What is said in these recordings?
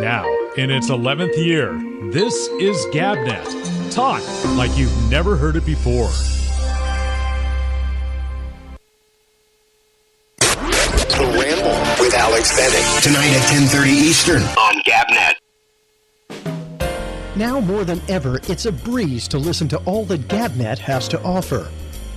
Now, in its 11th year, this is GabNet. Talk like you've never heard it before. The Ramble with Alex Bennett. Tonight at 10:30 Eastern on GabNet. Now more than ever, it's a breeze to listen to all that GabNet has to offer.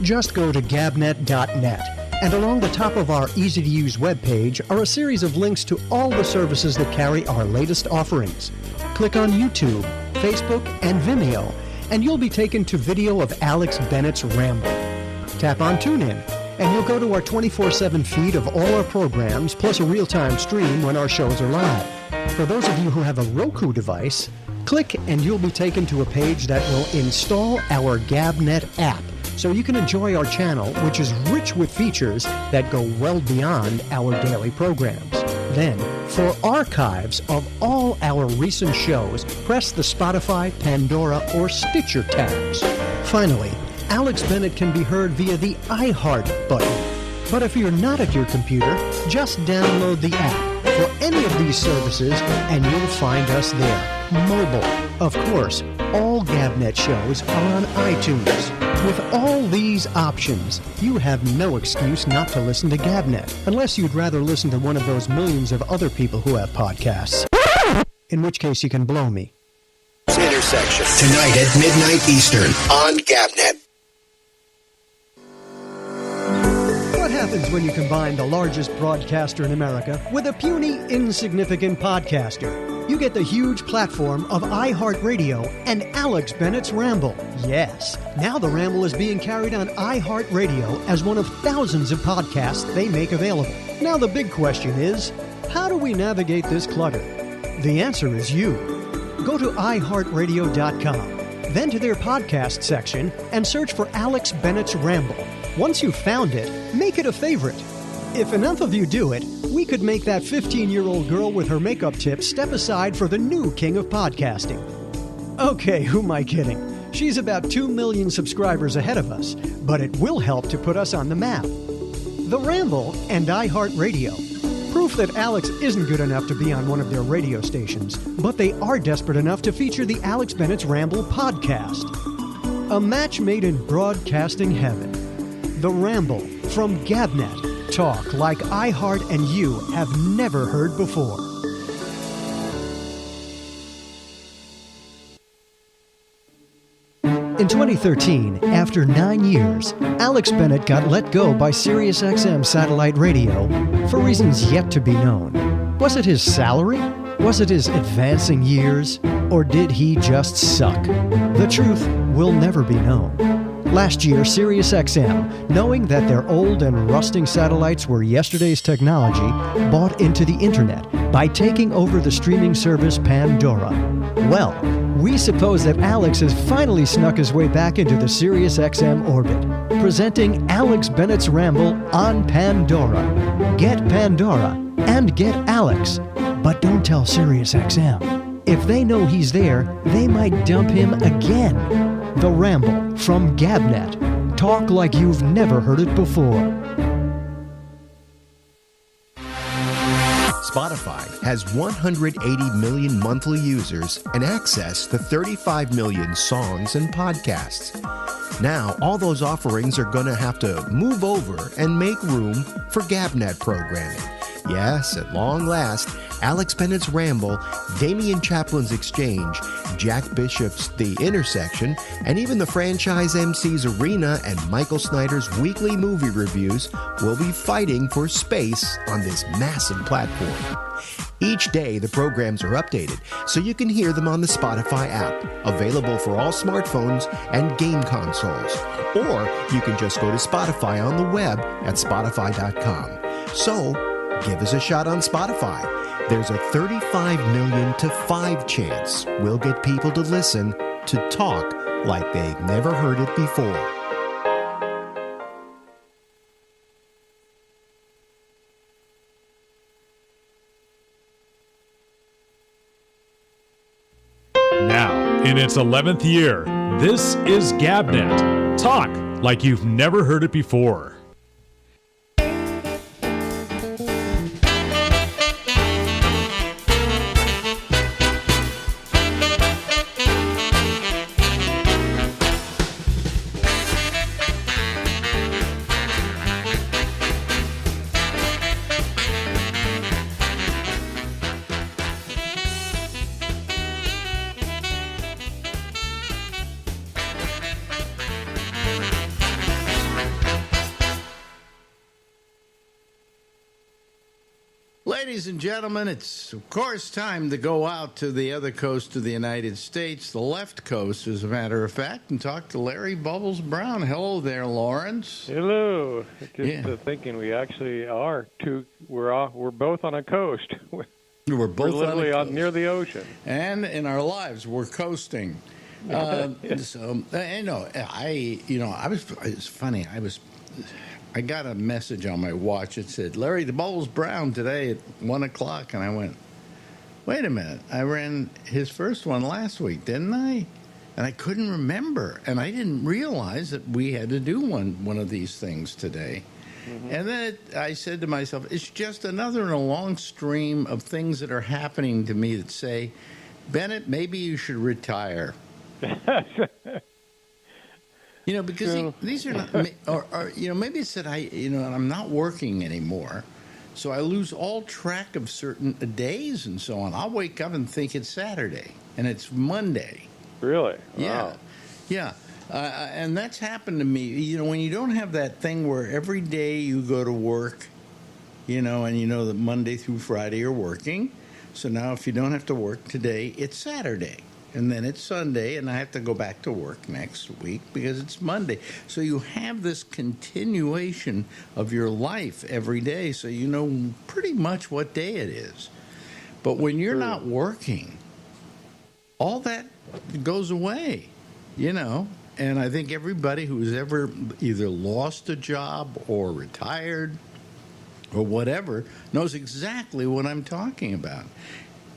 Just go to gabnet.net, and along the top of our easy-to-use webpage are a series of links to all the services that carry our latest offerings. Click on YouTube, Facebook, and Vimeo, and you'll be taken to video of Alex Bennett's Ramble. Tap on TuneIn, and you'll go to our 24/7 feed of all our programs, plus a real-time stream when our shows are live. For those of you who have a Roku device, click and you'll be taken to a page that will install our GabNet app, so you can enjoy our channel, which is rich with features that go well beyond our daily programs. Then, for archives of all our recent shows, press the Spotify, Pandora, or Stitcher tabs. Finally, Alex Bennett can be heard via the iHeart button. But if you're not at your computer, just download the app for any of these services and you'll find us there. Mobile. Of course, all GabNet shows are on iTunes. With all these options, you have no excuse not to listen to GabNet, unless you'd rather listen to one of those millions of other people who have podcasts. In which case you can blow me. Intersection. Tonight at midnight Eastern on GabNet. What happens when you combine the largest broadcaster in America with a puny, insignificant podcaster? You get the huge platform of iHeartRadio and Alex Bennett's Ramble. Yes, now the Ramble is being carried on iHeartRadio as one of thousands of podcasts they make available. Now the big question is, how do we navigate this clutter? The answer is you. Go to iHeartRadio.com, then to their podcast section, and search for Alex Bennett's Ramble. Once you've found it, make it a favorite. If enough of you do it, we could make that 15-year-old girl with her makeup tips step aside for the new king of podcasting. Okay, who am I kidding? She's about 2 million subscribers ahead of us, but it will help to put us on the map. The Ramble and iHeartRadio. Proof that Alex isn't good enough to be on one of their radio stations, but they are desperate enough to feature the Alex Bennett's Ramble podcast. A match made in broadcasting heaven. The Ramble from GabNet. Talk like iHeart and you have never heard before. In 2013, after 9 years, Alex Bennett got let go by SiriusXM satellite radio for reasons yet to be known. Was it his salary? Was it his advancing years? Or did he just suck? The truth will never be known. Last year, SiriusXM, knowing that their old and rusting satellites were yesterday's technology, bought into the internet by taking over the streaming service Pandora. Well, we suppose that Alex has finally snuck his way back into the SiriusXM orbit, presenting Alex Bennett's Ramble on Pandora. Get Pandora and get Alex, but don't tell SiriusXM. If they know he's there, they might dump him again. The Ramble from GabNet. Talk like you've never heard it before. Spotify has 180 million monthly users and access to 35 million songs and podcasts. Now, all those offerings are going to have to move over and make room for GabNet programming. Yes, at long last, Alex Bennett's Ramble, Damian Chaplin's Exchange, Jack Bishop's The Intersection, and even the franchise MC's Arena and Michael Snyder's weekly movie reviews will be fighting for space on this massive platform. Each day, the programs are updated, so you can hear them on the Spotify app, available for all smartphones and game consoles. Or you can just go to Spotify on the web at spotify.com. So, give us a shot on Spotify. There's a 35 million to 5 chance we'll get people to listen to talk like they've never heard it before. Now, in its 11th year, this is GabNet. Talk like you've never heard it before. Ladies and gentlemen, it's, of course, time to go out to the other coast of the United States, the left coast, as a matter of fact, and talk to Larry Bubbles Brown. Hello there, Lawrence. Hello. Just thinking we actually are two. We're both on a coast. We're both We're literally on near the ocean. And in our lives, we're coasting. It's funny. I got a message on my watch that said, Larry, the Bubbles Brown today at 1 o'clock. And I went, wait a minute. I ran his first one last week, didn't I? And I couldn't remember. And I didn't realize that we had to do one of these things today. Mm-hmm. And then I said to myself, it's just another in a long stream of things that are happening to me that say, Bennett, maybe you should retire. Because these are not, or maybe it's that I'm not working anymore, so I lose all track of certain days and so on. I'll wake up and think it's Saturday, and it's Monday. Really? Yeah. Wow. Yeah. And that's happened to me. When you don't have that thing where every day you go to work, and that Monday through Friday you're working. So now if you don't have to work today, it's Saturday. And then it's Sunday, and I have to go back to work next week because it's Monday. So you have this continuation of your life every day, so you know pretty much what day it is. But when you're not working, all that goes away, And I think everybody who's ever either lost a job or retired or whatever knows exactly what I'm talking about.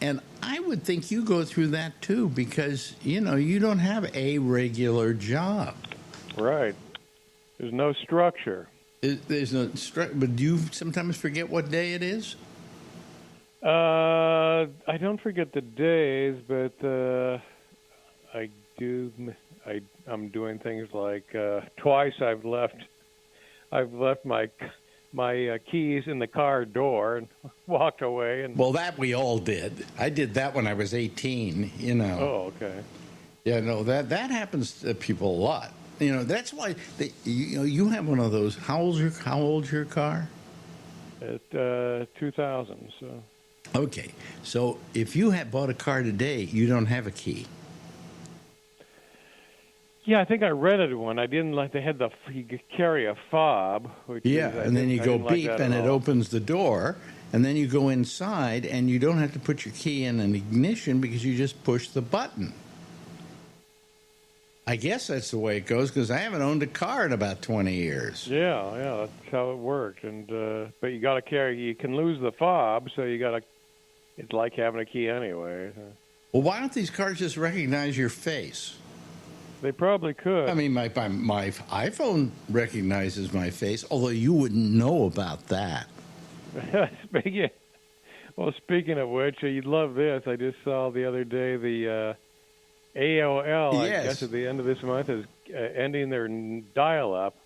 And I would think you go through that, too, because, you don't have a regular job. Right. There's no structure. There's no structure. But do you sometimes forget what day it is? I don't forget the days, but I do. I'm doing things like twice I've left my keys in the car door and walked away. Well, that we all did. I did that when I was 18, Oh, okay. Yeah, no, that happens to people a lot. That's why you have one of those. How old's your car? At 2000, so. Okay, so if you had bought a car today, you don't have a key. Yeah, I think I rented one. I didn't like. They had you could carry a fob. And then you go beep, and it opens the door, and then you go inside, and you don't have to put your key in an ignition because you just push the button. I guess that's the way it goes because I haven't owned a car in about 20 years. Yeah, that's how it worked. And but you got to carry. You can lose the fob, so you got to. It's like having a key anyway. Well, why don't these cars just recognize your face? They probably could. I mean, my iPhone recognizes my face, although you wouldn't know about that. Speaking of which, you'd love this. I just saw the other day the AOL, yes. I guess at the end of this month, is ending their dial-up.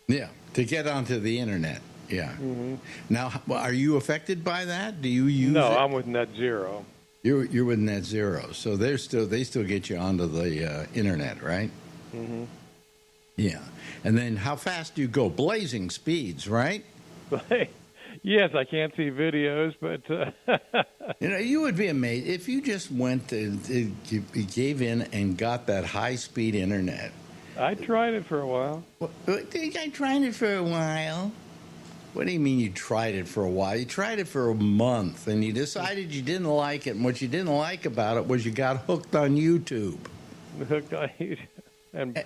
Yeah, to get onto the Internet. Yeah. Mm-hmm. Now, are you affected by that? Do you use No, it? I'm with Net Zero. You're with Net Zero, so they still get you onto the Internet, right? Mm-hmm. Yeah, and then how fast do you go? Blazing speeds, right? Yes, I can't see videos, but you would be amazed if you just went you gave in and got that high-speed Internet. I tried it for a while. I tried it for a while. What do you mean you tried it for a while? You tried it for a month, and you decided you didn't like it, and what you didn't like about it was you got hooked on YouTube. Hooked on YouTube. And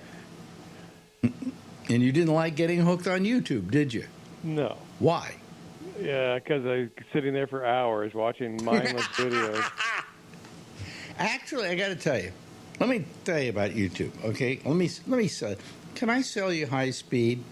you didn't like getting hooked on YouTube, did you? No. Why? Yeah, because I was sitting there for hours watching mindless videos. Actually, I got to tell you. Let me tell you about YouTube, okay? Let me sell. Can I sell you high speed?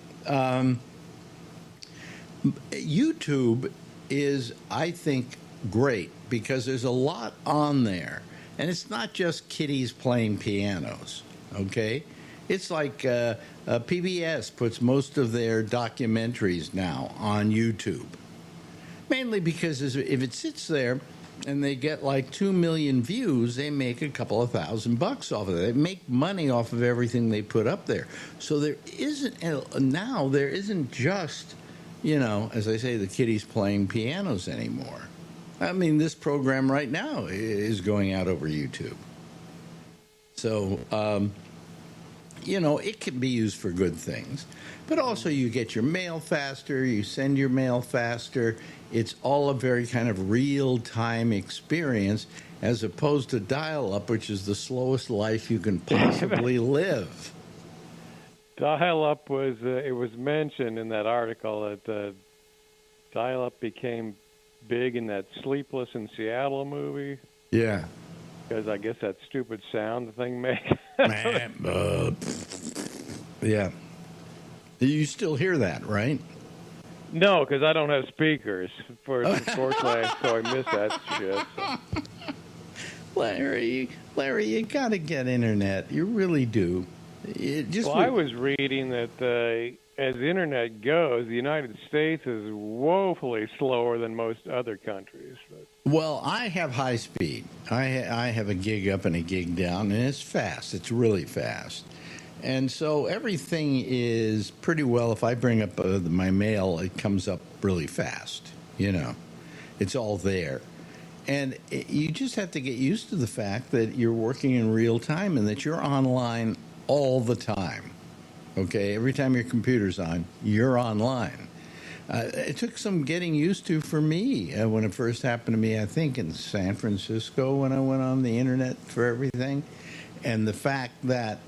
YouTube is, I think, great because there's a lot on there. And it's not just kiddies playing pianos, okay? It's like PBS puts most of their documentaries now on YouTube. Mainly because if it sits there and they get like 2 million views, they make a couple of $1,000 off of it. They make money off of everything they put up there. So there isn't just as I say, the kiddies playing pianos anymore. I mean, this program right now is going out over YouTube. So, it can be used for good things. But also you get your mail faster, you send your mail faster. It's all a very kind of real-time experience as opposed to dial-up, which is the slowest life you can possibly live. Dial-up was, it was mentioned in that article that dial-up became big in that Sleepless in Seattle movie. Yeah. Because I guess that stupid sound the thing makes. Yeah. You still hear that, right? No, because I don't have speakers. Unfortunately, so I miss that shit. So. Larry, you got to get internet. You really do. I was reading that as the internet goes, the United States is woefully slower than most other countries. Well, I have high speed. I have a gig up and a gig down, and it's fast. It's really fast. And so everything is pretty well. If I bring up my mail, it comes up really fast. It's all there. And you just have to get used to the fact that you're working in real time and that you're online all the time. Okay? Every time your computer's on, you're online. It took some getting used to for me when it first happened to me, I think, in San Francisco when I went on the internet for everything. And the fact that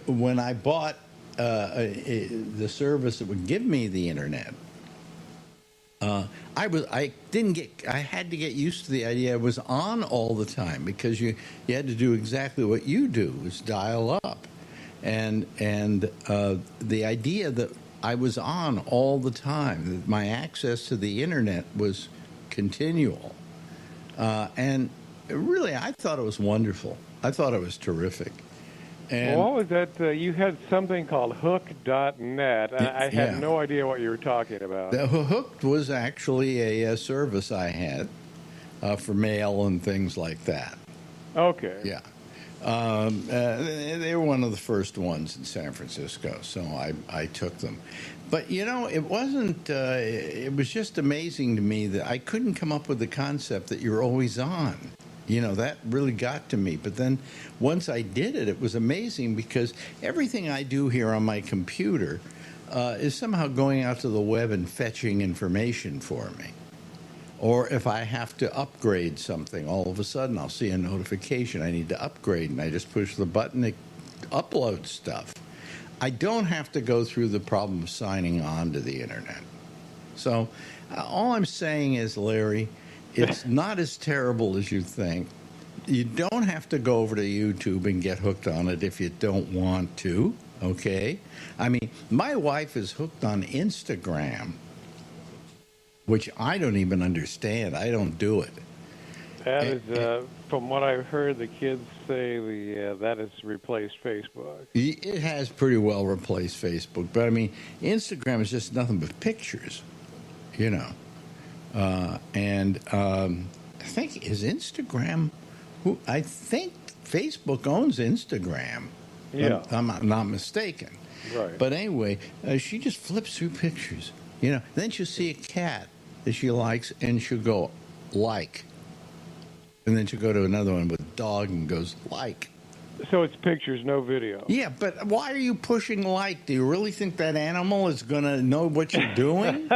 when I bought the service that would give me the internet, I had to get used to the idea I was on all the time because you had to do exactly what you do, is dial up, and the idea that I was on all the time, that my access to the internet was continual, and really I thought it was wonderful. I thought it was terrific. And what was that? You had something called Hook.net. I had no idea what you were talking about. The Hooked was actually a service I had for mail and things like that. Okay. Yeah. They were one of the first ones in San Francisco, so I took them. But, it wasn't, it was just amazing to me that I couldn't come up with the concept that you're always on. That really got to me. But then once I did it, it was amazing because everything I do here on my computer is somehow going out to the web and fetching information for me. Or if I have to upgrade something, all of a sudden I'll see a notification I need to upgrade, and I just push the button to upload stuff. I don't have to go through the problem of signing on to the internet. So all I'm saying is, Larry, it's not as terrible as you think. You don't have to go over to YouTube and get hooked on it if you don't want to, okay? I mean, my wife is hooked on Instagram, which I don't even understand. I don't do it. That is, from what I've heard, the kids say that has replaced Facebook. It has pretty well replaced Facebook, but I mean, Instagram is just nothing but pictures, and I think is Instagram. I think Facebook owns Instagram. Yeah, I'm not mistaken. Right. But anyway, she just flips through pictures. Then she'll see a cat that she likes, and she'll go like, and then she'll go to another one with a dog and goes like. So it's pictures, no video. Yeah, but why are you pushing like? Do you really think that animal is going to know what you're doing?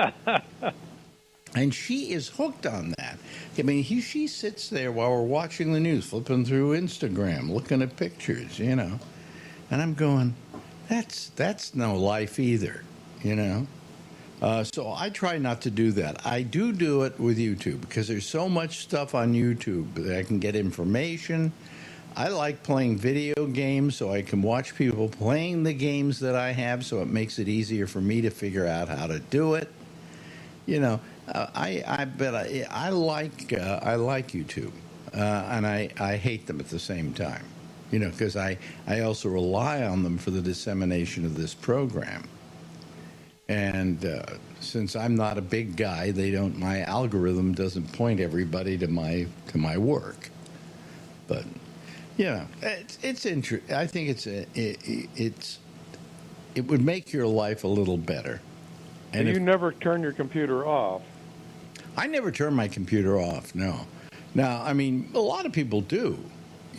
And she is hooked on that. I mean, she sits there while we're watching the news, flipping through Instagram, looking at pictures, And I'm going, that's no life either, So I try not to do that. I do it with YouTube because there's so much stuff on YouTube that I can get information. I like playing video games so I can watch people playing the games that I have, so it makes it easier for me to figure out how to do it. I like YouTube, and I hate them at the same time, because I also rely on them for the dissemination of this program. And since I'm not a big guy, my algorithm doesn't point everybody to my work. But it's interesting. I think it would make your life a little better And you never turn your computer off? I never turn my computer off, no. Now, I mean, a lot of people do.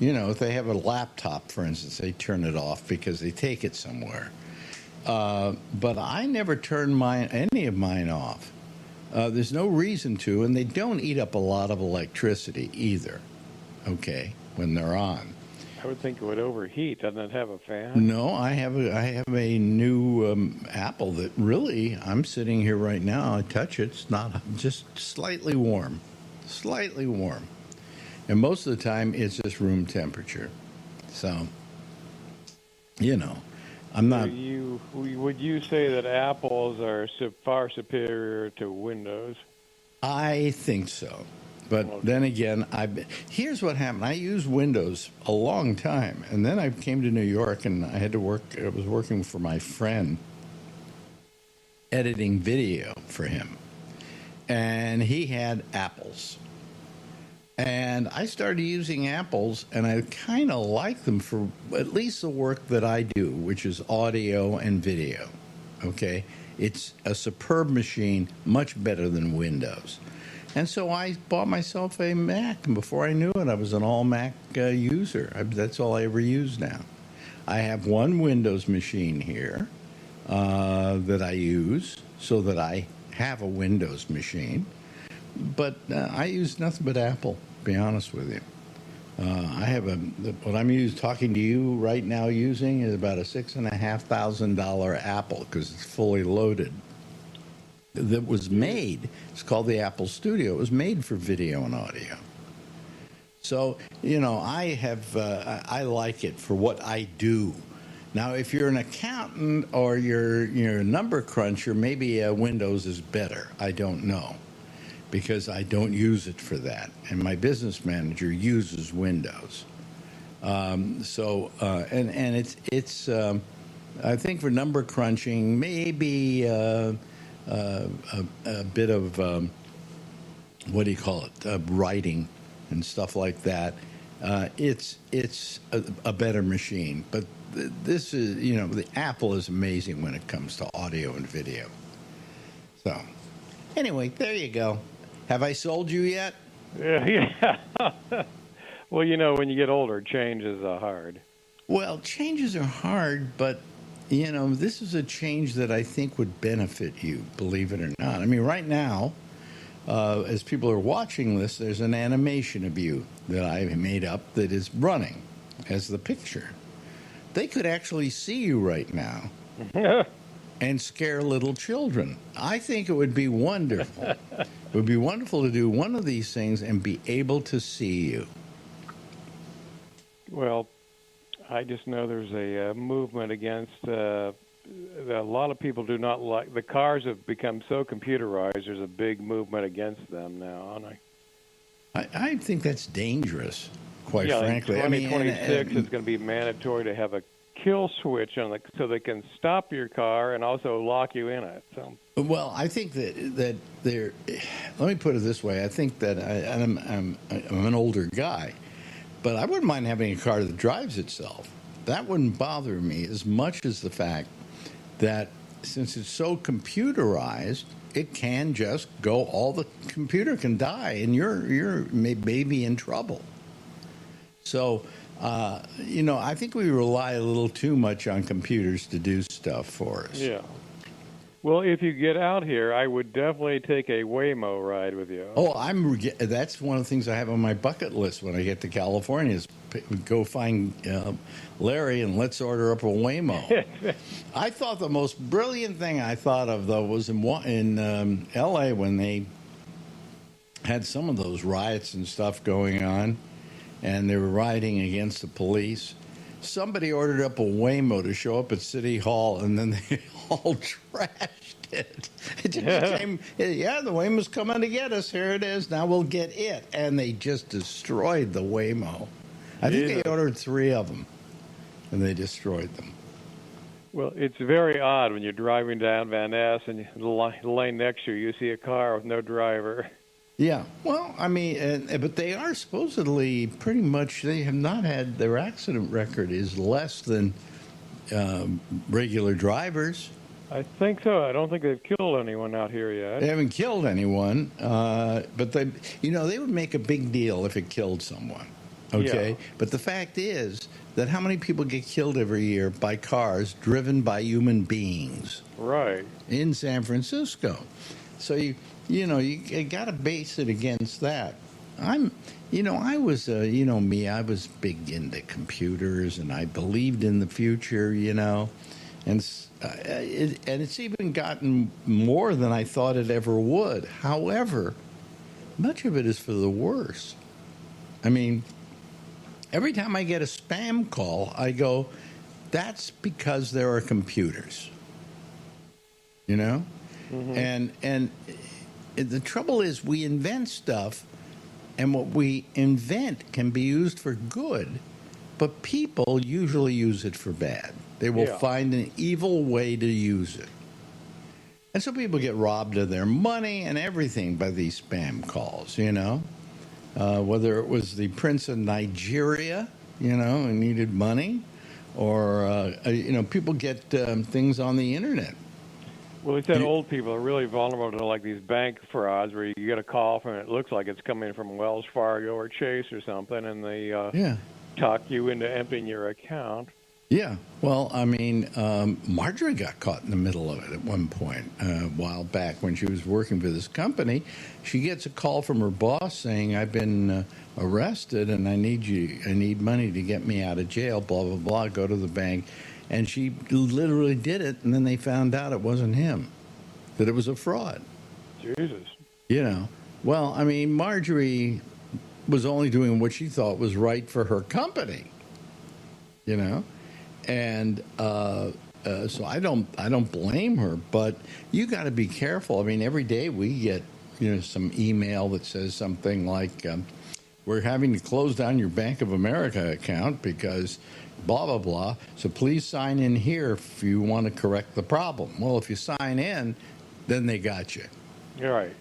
You know, if they have a laptop, for instance, they turn it off because they take it somewhere. But I never turn any of mine off. There's no reason to, and they don't eat up a lot of electricity either, okay, when they're on. I would think it would overheat. Doesn't it have a fan? No, I have a new Apple that really, I'm sitting here right now, I touch it, it's not, just slightly warm. Slightly warm. And most of the time, it's just room temperature. So, you know, I'm not... Would you say that Apples are far superior to Windows? I think so. But then again, here's what happened. I used Windows a long time, and then I came to New York, and I had to work. I was working for my friend, editing video for him, and he had Apples. And I started using Apples, and I kind of like them for at least the work that I do, which is audio and video. Okay? It's a superb machine, much better than Windows. And so I bought myself a Mac, and before I knew it, I was an all-Mac user. That's all I ever use now. I have one Windows machine here that I use so that I have a Windows machine. But I use nothing but Apple, to be honest with you. I have what I'm talking to you right now using is about a $6,500 Apple because it's fully loaded. That was made, it's called the Apple Studio. It was made for video and audio. So, you know, I like it for what I do. Now, if you're an accountant or you're a number cruncher, maybe Windows is better. I don't know, because I don't use it for that. And my business manager uses Windows. And it's I think for number crunching, maybe a bit of what do you call it, writing and stuff like that. It's a better machine, but this is, you know, the Apple is amazing when it comes to audio and video. So anyway, there you go. Have I sold you yet? Yeah. Well, you know, when you get older, changes are hard. Well, changes are hard, but you know, this is a change that I think would benefit you, believe it or not. I mean, right now, as people are watching this, there's an animation of you that I made up that is running as the picture. They could actually see you right now and scare little children. I think it would be wonderful. It would be wonderful to do one of these things and be able to see you. Well, I just know there's a movement against a lot of people do not like the cars have become so computerized. There's a big movement against them now, and I think that's dangerous, quite frankly. In 2026, it's going to be mandatory to have a kill switch on so they can stop your car and also lock you in it. So. Well, I think that they're. Let me put it this way: I think that I'm an older guy. But I wouldn't mind having a car that drives itself. That wouldn't bother me as much as the fact that since it's so computerized, it can just go, all the computer can die, and you're maybe in trouble. So, you know, I think we rely a little too much on computers to do stuff for us. Yeah. Well, if you get out here, I would definitely take a Waymo ride with you. Oh, that's one of the things I have on my bucket list when I get to California is go find Larry and let's order up a Waymo. I thought the most brilliant thing I thought of, though, was in L.A. when they had some of those riots and stuff going on, and they were rioting against the police. Somebody ordered up a Waymo to show up at City Hall, and then they all trashed it. It just became, the Waymo's coming to get us. Here it is. Now we'll get it. And they just destroyed the Waymo. I think they ordered 3 of them, and they destroyed them. Well, it's very odd when you're driving down Van Ness and the lane next to you see a car with no driver. Yeah, well, I mean, but they are supposedly pretty much, they have not had, their accident record is less than regular drivers. I think so. I don't think they've killed anyone out here yet. They haven't killed anyone, but they would make a big deal if it killed someone. Okay, Yeah. but the fact is that how many people get killed every year by cars driven by human beings Right. in San Francisco? So you got to base it against that. I was me. I was big into computers, and I believed in the future. And it's even gotten more than I thought it ever would. However, much of it is for the worse. I mean, every time I get a spam call, I go, that's because there are computers. Mm-hmm. And the trouble is we invent stuff, and what we invent can be used for good, but people usually use it for bad. They will find an evil way to use it. And so people get robbed of their money and everything by these spam calls, whether it was the Prince of Nigeria, who needed money, or, people get things on the internet. Well, he said old people are really vulnerable to like these bank frauds where you get a call from it looks like it's coming from Wells Fargo or Chase or something, and they talk you into emptying your account. Yeah. Well, I mean, Marjorie got caught in the middle of it at one point a while back when she was working for this company. She gets a call from her boss saying, I've been arrested and I need money to get me out of jail, blah, blah, blah, go to the bank. And she literally did it, and then they found out it wasn't him, that it was a fraud. Jesus. Well, I mean, Marjorie was only doing what she thought was right for her company, and so I don't blame her, but you got to be careful. I mean, every day we get some email that says something like, we're having to close down your Bank of America account because blah, blah, blah. So please sign in here if you want to correct the problem. Well, if you sign in, then they got you. You're right.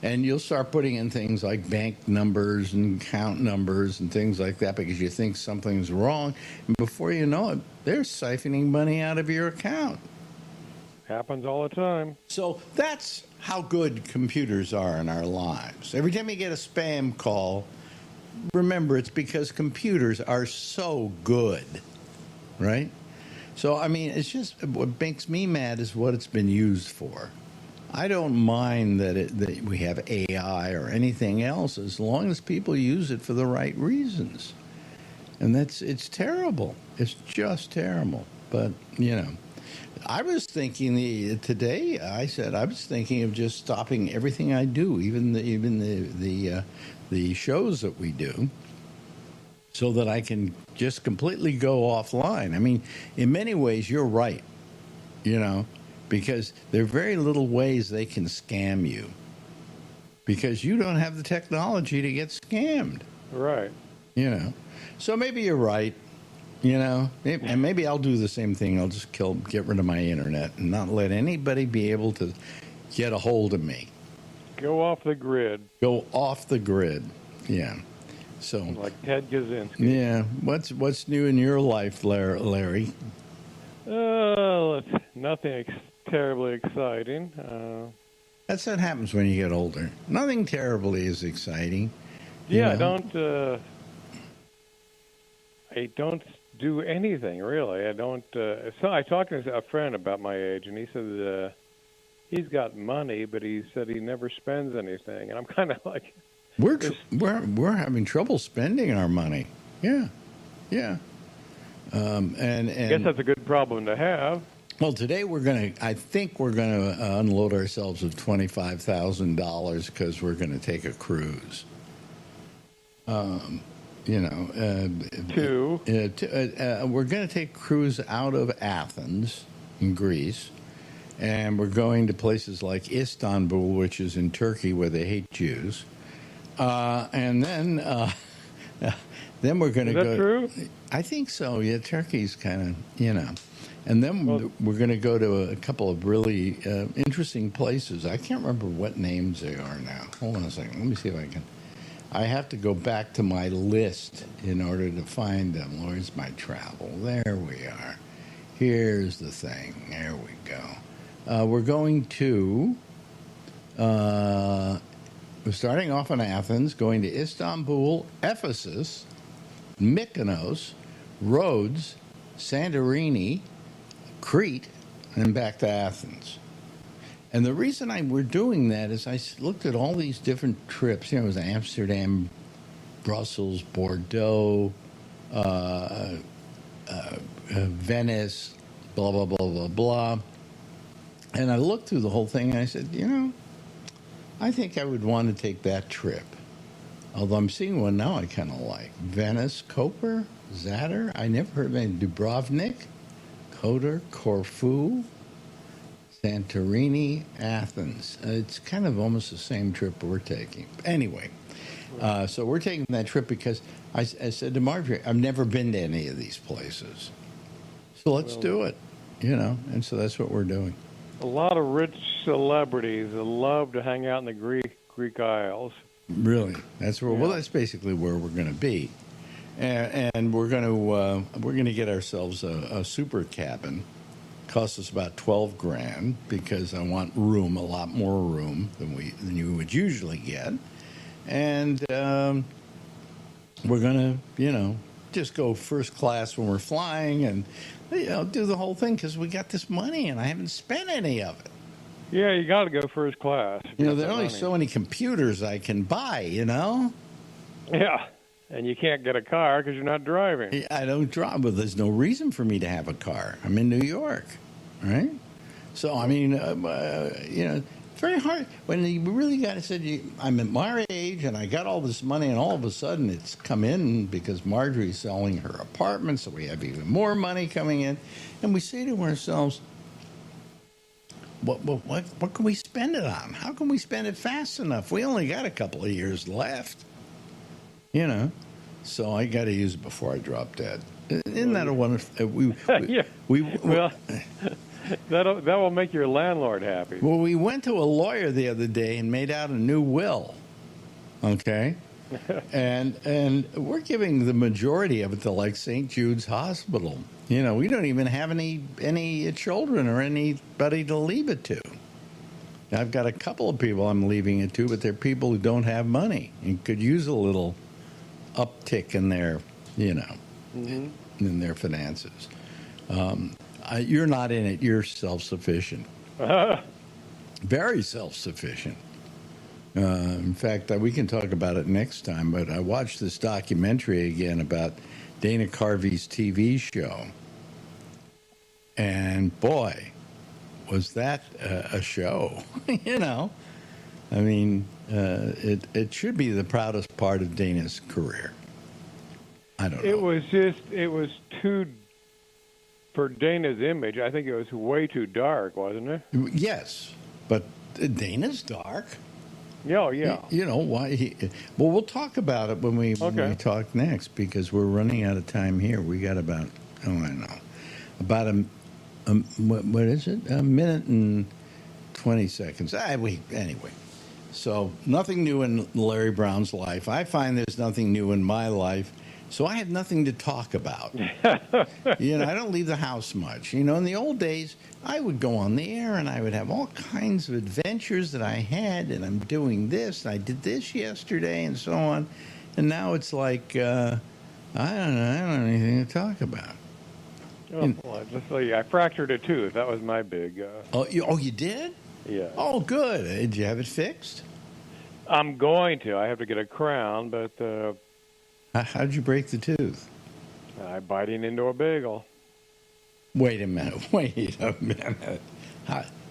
And you'll start putting in things like bank numbers and account numbers and things like that because you think something's wrong. And before you know it, they're siphoning money out of your account. Happens all the time. So that's how good computers are in our lives. Every time you get a spam call, remember, it's because computers are so good, right? So, I mean, it's just what makes me mad is what it's been used for. I don't mind that we have AI or anything else as long as people use it for the right reasons. And it's terrible. It's just terrible. But, I was thinking today. I said I was thinking of just stopping everything I do, even the shows that we do, so that I can just completely go offline. I mean, in many ways, you're right, because there are very little ways they can scam you because you don't have the technology to get scammed. Right. So maybe you're right, and maybe I'll do the same thing. I'll just get rid of my internet and not let anybody be able to get a hold of me. Go off the grid. Go off the grid. Yeah. So like Ted Kaczynski. Yeah. What's new in your life, Larry? Nothing terribly exciting. That's what happens when you get older. Nothing terribly is exciting. Yeah, I don't do anything really. I don't. So I talked to a friend about my age, and he said he's got money, but he said he never spends anything, and I'm kind of like, we're having trouble spending our money. Yeah. And I guess that's a good problem to have. Well, today I think we're gonna unload ourselves with $25,000 because we're gonna take a cruise. We're going to take a cruise out of Athens in Greece, and we're going to places like Istanbul, which is in Turkey, where they hate Jews. And then we're going to go. Is that true? I think so. Yeah, Turkey's kind of, And then we're going to go to a couple of really interesting places. I can't remember what names they are now. Hold on a second. Let me see if I can. I have to go back to my list in order to find them. Where's my travel? There we are. Here's the thing. There we go. We're going to, we're starting off in Athens, going to Istanbul, Ephesus, Mykonos, Rhodes, Santorini, Crete, and back to Athens. And the reason we're doing that is I looked at all these different trips. You know, it was Amsterdam, Brussels, Bordeaux, Venice, blah, blah, blah, blah, blah. And I looked through the whole thing and I said, you know, I think I would want to take that trip. Although I'm seeing one now I kind of like. Venice, Koper, Zadar. I never heard of any. Dubrovnik, Kotor, Corfu, Santorini, Athens. It's kind of almost the same trip we're taking. Anyway, so we're taking that trip because I said to Marjorie, I've never been to any of these places. So let's do it, you know, and so that's what we're doing. A lot of rich celebrities that love to hang out in the Greek Isles. Really? That's where. Yeah. Well, that's basically where we're going to be, and we're going to get ourselves a super cabin. Costs us about $12,000 because I want room, a lot more room than you would usually get, and we're going to, you know, just go first class when we're flying and, you know, do the whole thing because we got this money and I haven't spent any of it. Yeah, you got to go first class. You know, there are only so many computers I can buy, you know? Yeah, and you can't get a car because you're not driving. I don't drive, but there's no reason for me to have a car. I'm in New York, right? So, I mean, you know, it's very hard. When you really got to say, I'm at my age and I got all this money and all of a sudden it's come in because Marjorie's selling her apartment, so we have even more money coming in. And we say to ourselves, what can we spend it on? How can we spend it fast enough? We only got a couple of years left, you know. So I got to use it before I drop dead. Isn't that a wonderful? Well, that will make your landlord happy. Well, we went to a lawyer the other day and made out a new will. Okay, and we're giving the majority of it to like St. Jude's Hospital. You know, we don't even have any children or anybody to leave it to. I've got a couple of people I'm leaving it to, but they're people who don't have money and could use a little uptick in their, you know, in their finances. You're not in it. You're self-sufficient. Very self-sufficient. In fact, we can talk about it next time, but I watched this documentary again about Dana Carvey's TV show. And boy, was that a show. You know, I mean, it should be the proudest part of Dana's career. I don't know. It was too, for Dana's image, I think it was way too dark, wasn't it? Yes, but Dana's dark. Yeah, yeah. You know why? Well, we'll talk about it when we talk next because we're running out of time here. We got about about what is it? A minute and 20 seconds. Anyway, so nothing new in Larry Brown's life. I find there's nothing new in my life. So I have nothing to talk about. You know, I don't leave the house much. You know, in the old days, I would go on the air and I would have all kinds of adventures that I had, and I'm doing this, and I did this yesterday, and so on. And now it's like, I don't have anything to talk about. Oh, well, let's see. I fractured a tooth. That was my big... you did? Yeah. Oh, good. Did you have it fixed? I'm going to. I have to get a crown, but... How'd you break the tooth? I biting into a bagel. Wait a minute.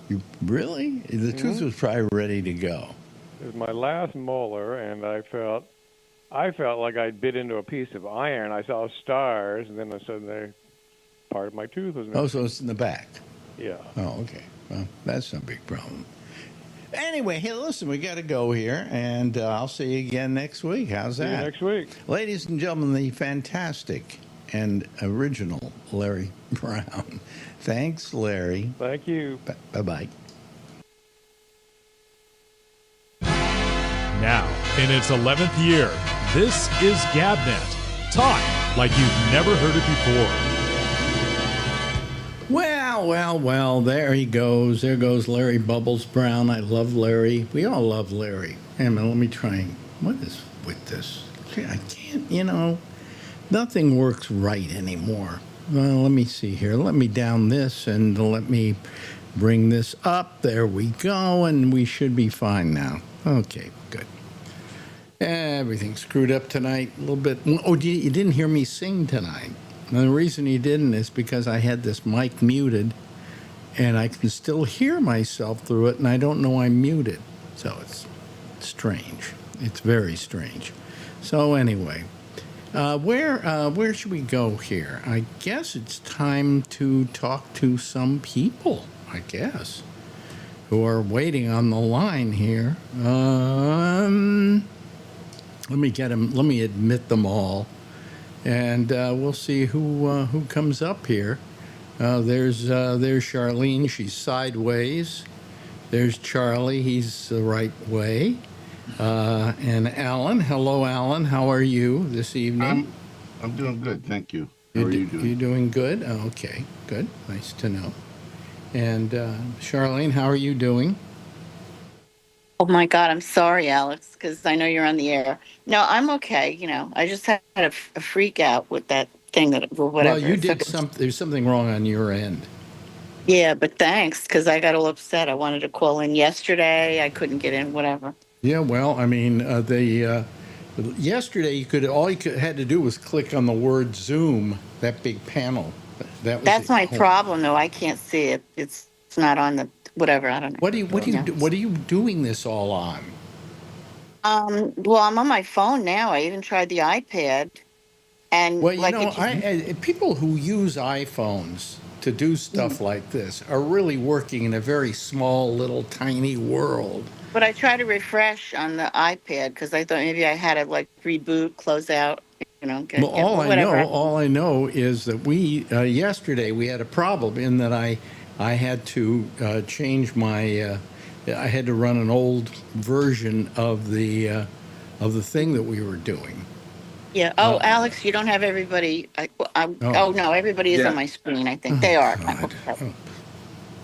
You really? The tooth was probably ready to go. It was my last molar, and I felt like I bit into a piece of iron. I saw stars, and then suddenly part of my tooth was missing. Oh, so it's in the back. Yeah. Oh, okay. Well, that's no big problem. Anyway, hey, listen, we got to go here, and I'll see you again next week. How's that? See you next week. Ladies and gentlemen, the fantastic and original Larry Brown. Thanks, Larry. Thank you. Bye-bye. Now, in its 11th year, this is GabNet. Talk like you've never heard it before. Well, Well. There he goes. There goes Larry Bubbles Brown. I love Larry. We all love Larry. Hey, man, let me try and... What is with this? I can't, nothing works right anymore. Well, let me see here. Let me down this and let me bring this up. There we go. And we should be fine now. Okay, good. Everything's screwed up tonight a little bit. Oh, you didn't hear me sing tonight. And the reason you didn't is because I had this mic muted, and I can still hear myself through it, and I don't know I'm muted. So it's strange. It's very strange. So anyway, where should we go here? I guess it's time to talk to some people, I guess, who are waiting on the line here. Let me get them. Let me admit them all, and we'll see who comes up here. There's Charlene. She's sideways. There's Charlie. He's the right way. And Alan. Hello, Alan. How are you this evening? I'm doing good, thank you. How are you doing? You doing good? Oh, okay, good. Nice to know. And Charlene, how are you doing? Oh my God, I'm sorry, Alex, because I know you're on the air. No, I'm okay. I just had a freak out with that thing whatever. Well, you did something. There's something wrong on your end. Yeah, but thanks, because I got all upset. I wanted to call in yesterday. I couldn't get in, whatever. Yeah, well, I mean, yesterday all you had to do was click on the word Zoom, that big panel. That's my problem, though. I can't see it. It's not on the whatever. I don't know. What are you doing this all on? Well, I'm on my phone now. I even tried the iPad, and people who use iPhones to do stuff like this are really working in a very small, little, tiny world. But I tried to refresh on the iPad because I thought maybe I had to reboot, close out. All I know is that yesterday we had a problem in that I had to change my. I had to run an old version of the thing that we were doing. Yeah. Oh, Alex, you don't have everybody. No, everybody is on my screen. I think they are.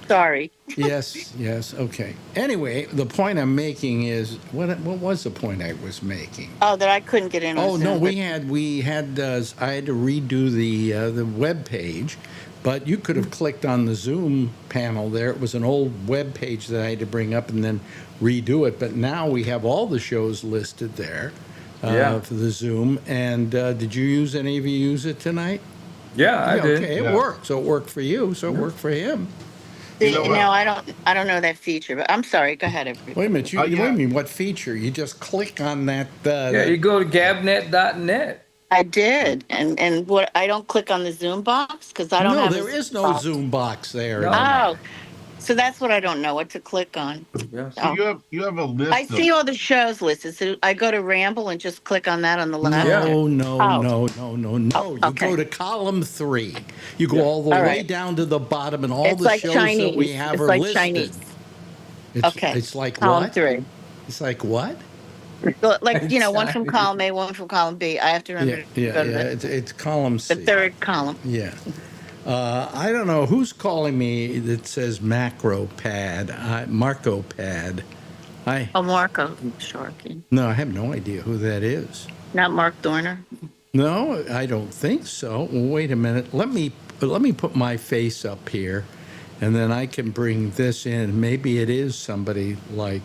Sorry. Yes. Okay. Anyway, the point I'm making is what was the point I was making? Oh, that I couldn't get in. Oh no, I had to redo the web page, but you could have clicked on the Zoom panel there. It was an old web page that I had to bring up and then redo it. But now we have all the shows listed there for the Zoom. And did any of you use it tonight? Yeah, I did. Okay, it worked. So it worked for you. So it worked for him. No, I don't know that feature, but I'm sorry. Go ahead, everybody. Wait a minute. What do you mean? What feature? You just click on that. You go to gabnet.net. I did, and what? I don't click on the Zoom box because I don't have. No, there is no Zoom box there. No. Oh, so that's what I don't know what to click on. Yeah. So you have a list. I see all the shows listed. So I go to Ramble and just click on that on the left. No. You go to column 3. You go all the way down to the bottom, and all the shows that we have are listed. Chinese. It's like column what? 3. It's like what? One from column A, one from column B. I have to remember. It's column C. The third column. Yeah. I don't know who's calling me that says Marco Pad. Marco, sure. No, I have no idea who that is. Not Mark Dorner. No, I don't think so. Well, wait a minute. Let me put my face up here, and then I can bring this in. Maybe it is somebody like.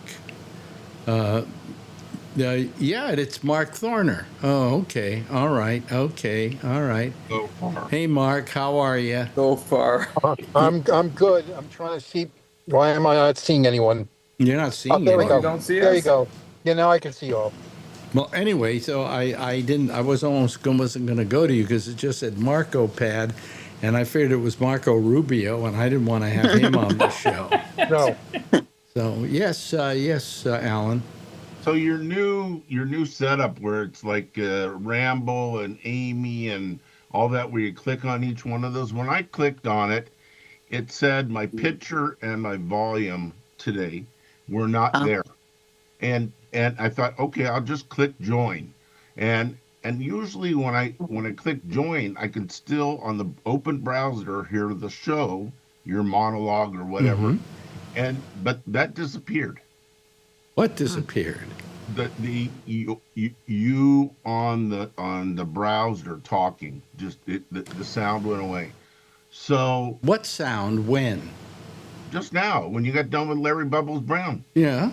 It's Mark Thorner. Oh, okay. All right. Okay. All right. So far. Hey, Mark. How are you? So far. I'm good. I'm trying to see. Why am I not seeing anyone? You're not seeing there we anyone. go. You don't see there us? you go. Yeah, now I can see you all. Well, anyway, so I wasn't going to go to you because it just said Marco Pad, and I figured it was Marco Rubio, and I didn't want to have him on the show. No. So yes, Alan. So your new setup where it's like Ramble and Amy and all that, where you click on each one of those. When I clicked on it, it said my picture and my volume today were not there, and I thought, okay, I'll just click join, and usually when I click join, I can still on the open browser hear the show, your monologue or whatever. Mm-hmm. But that disappeared. What disappeared? You on the browser talking, just the sound went away. So what sound when? Just now, when you got done with Larry Bubbles Brown. Yeah.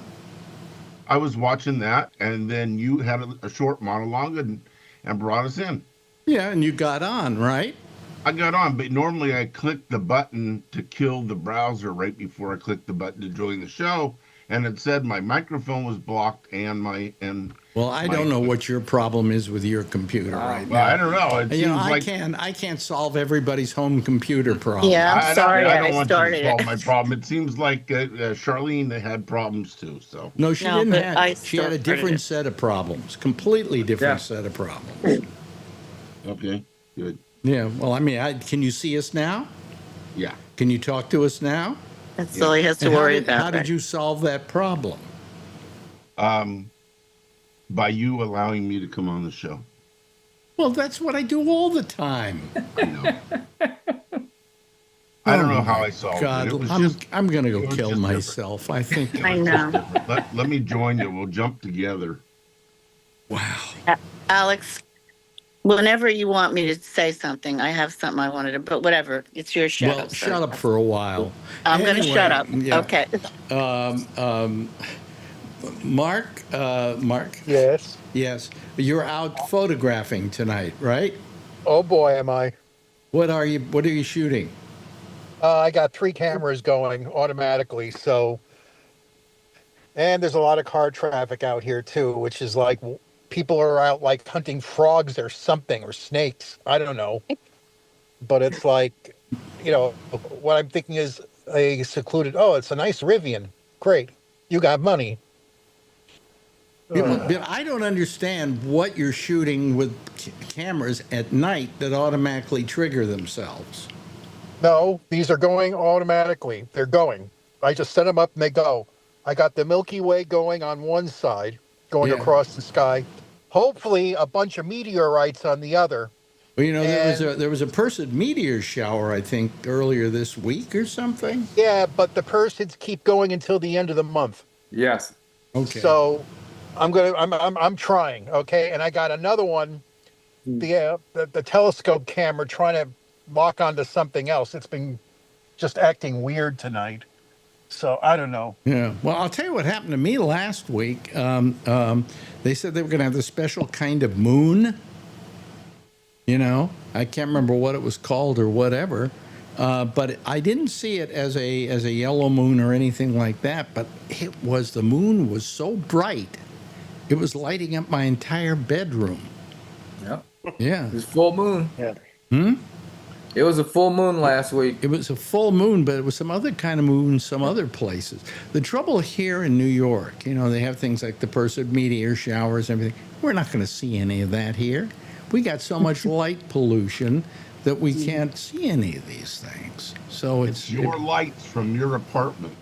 I was watching that, and then you had a short monologue and brought us in. Yeah, and you got on, right? I got on, but normally I click the button to kill the browser right before I click the button to join the show, and it said my microphone was blocked Well, I don't know what your problem is with your computer right now. Well, I don't know. It seems like I can't solve everybody's home computer problem. Yeah, I'm sorry I don't want you to started solve it. my problem. It seems like Charlene had problems too. So no, she didn't have. She had a different it. set of problems, completely different set of problems. Okay, good. Yeah. Well, I mean, can you see us now? Yeah. Can you talk to us now? That's all he has to worry about. How did you solve that problem? By you allowing me to come on the show. Well, that's what I do all the time. I know. I don't know how I solved it. I'm going to go kill myself. I think. I know. Let me join you. We'll jump together. Wow. Alex, whenever you want me to say something, I have something I wanted to, but whatever. It's your show. Well, shut up for a while. I'm going to shut up. Yeah. Okay. Mark? Yes. Yes. You're out photographing tonight, right? Oh boy, am I. What are you shooting? I got 3 cameras going automatically, and there's a lot of car traffic out here too, which is like people are out like hunting frogs or something, or snakes. I don't know. But it's like, what I'm thinking is a secluded, it's a nice Rivian. Great. You got money. But I don't understand what you're shooting with cameras at night that automatically trigger themselves. No, these are going automatically. They're going. I just set them up and they go. I got the Milky Way going on one side, going across the sky. Hopefully a bunch of meteorites on the other. Well, there was a Perseid meteor shower, I think, earlier this week or something. Yeah, but the Perseids keep going until the end of the month. Yes. Okay. So I'm trying, okay? And I got another one, the telescope camera, trying to lock onto something else. It's been just acting weird tonight. So I don't know. Yeah. Well, I'll tell you what happened to me last week. They said they were going to have this special kind of moon. I can't remember what it was called or whatever. But I didn't see it as a yellow moon or anything like that. But the moon was so bright, it was lighting up my entire bedroom. Yeah. Yeah. It was full moon. Yeah. It was a full moon last week. It was a full moon, but it was some other kind of moon some other places. The trouble here in New York, they have things like the Perseid meteor showers and everything. We're not going to see any of that here. We got so much light pollution that we can't see any of these things. So it's your lights from your apartment.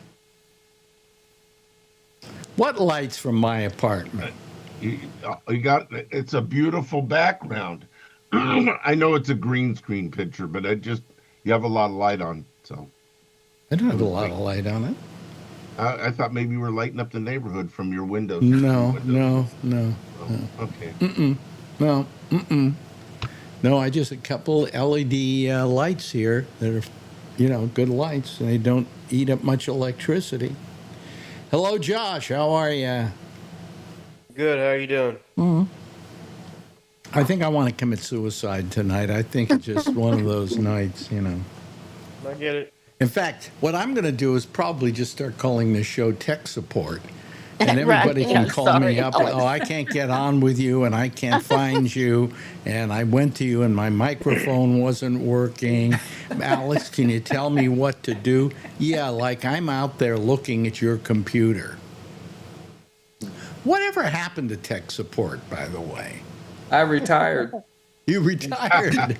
What lights from my apartment? It's a beautiful background. I know it's a green screen picture, but you have a lot of light on, so. I don't have a lot of light on it. I thought maybe you were lighting up the neighborhood from your windows. No. Okay. No, I just a couple LED lights here that are, good lights, and they don't eat up much electricity. Hello, Josh. How are you? Good. How are you doing? Mm-hmm. I think I want to commit suicide tonight. I think it's just one of those nights, I get it. In fact, what I'm going to do is probably just start calling this show tech support. And everybody can call me up. Oh, I can't get on with you, and I can't find you. And I went to you, and my microphone wasn't working. Alex, can you tell me what to do? Yeah, like I'm out there looking at your computer. Whatever happened to tech support, by the way? I retired. You retired.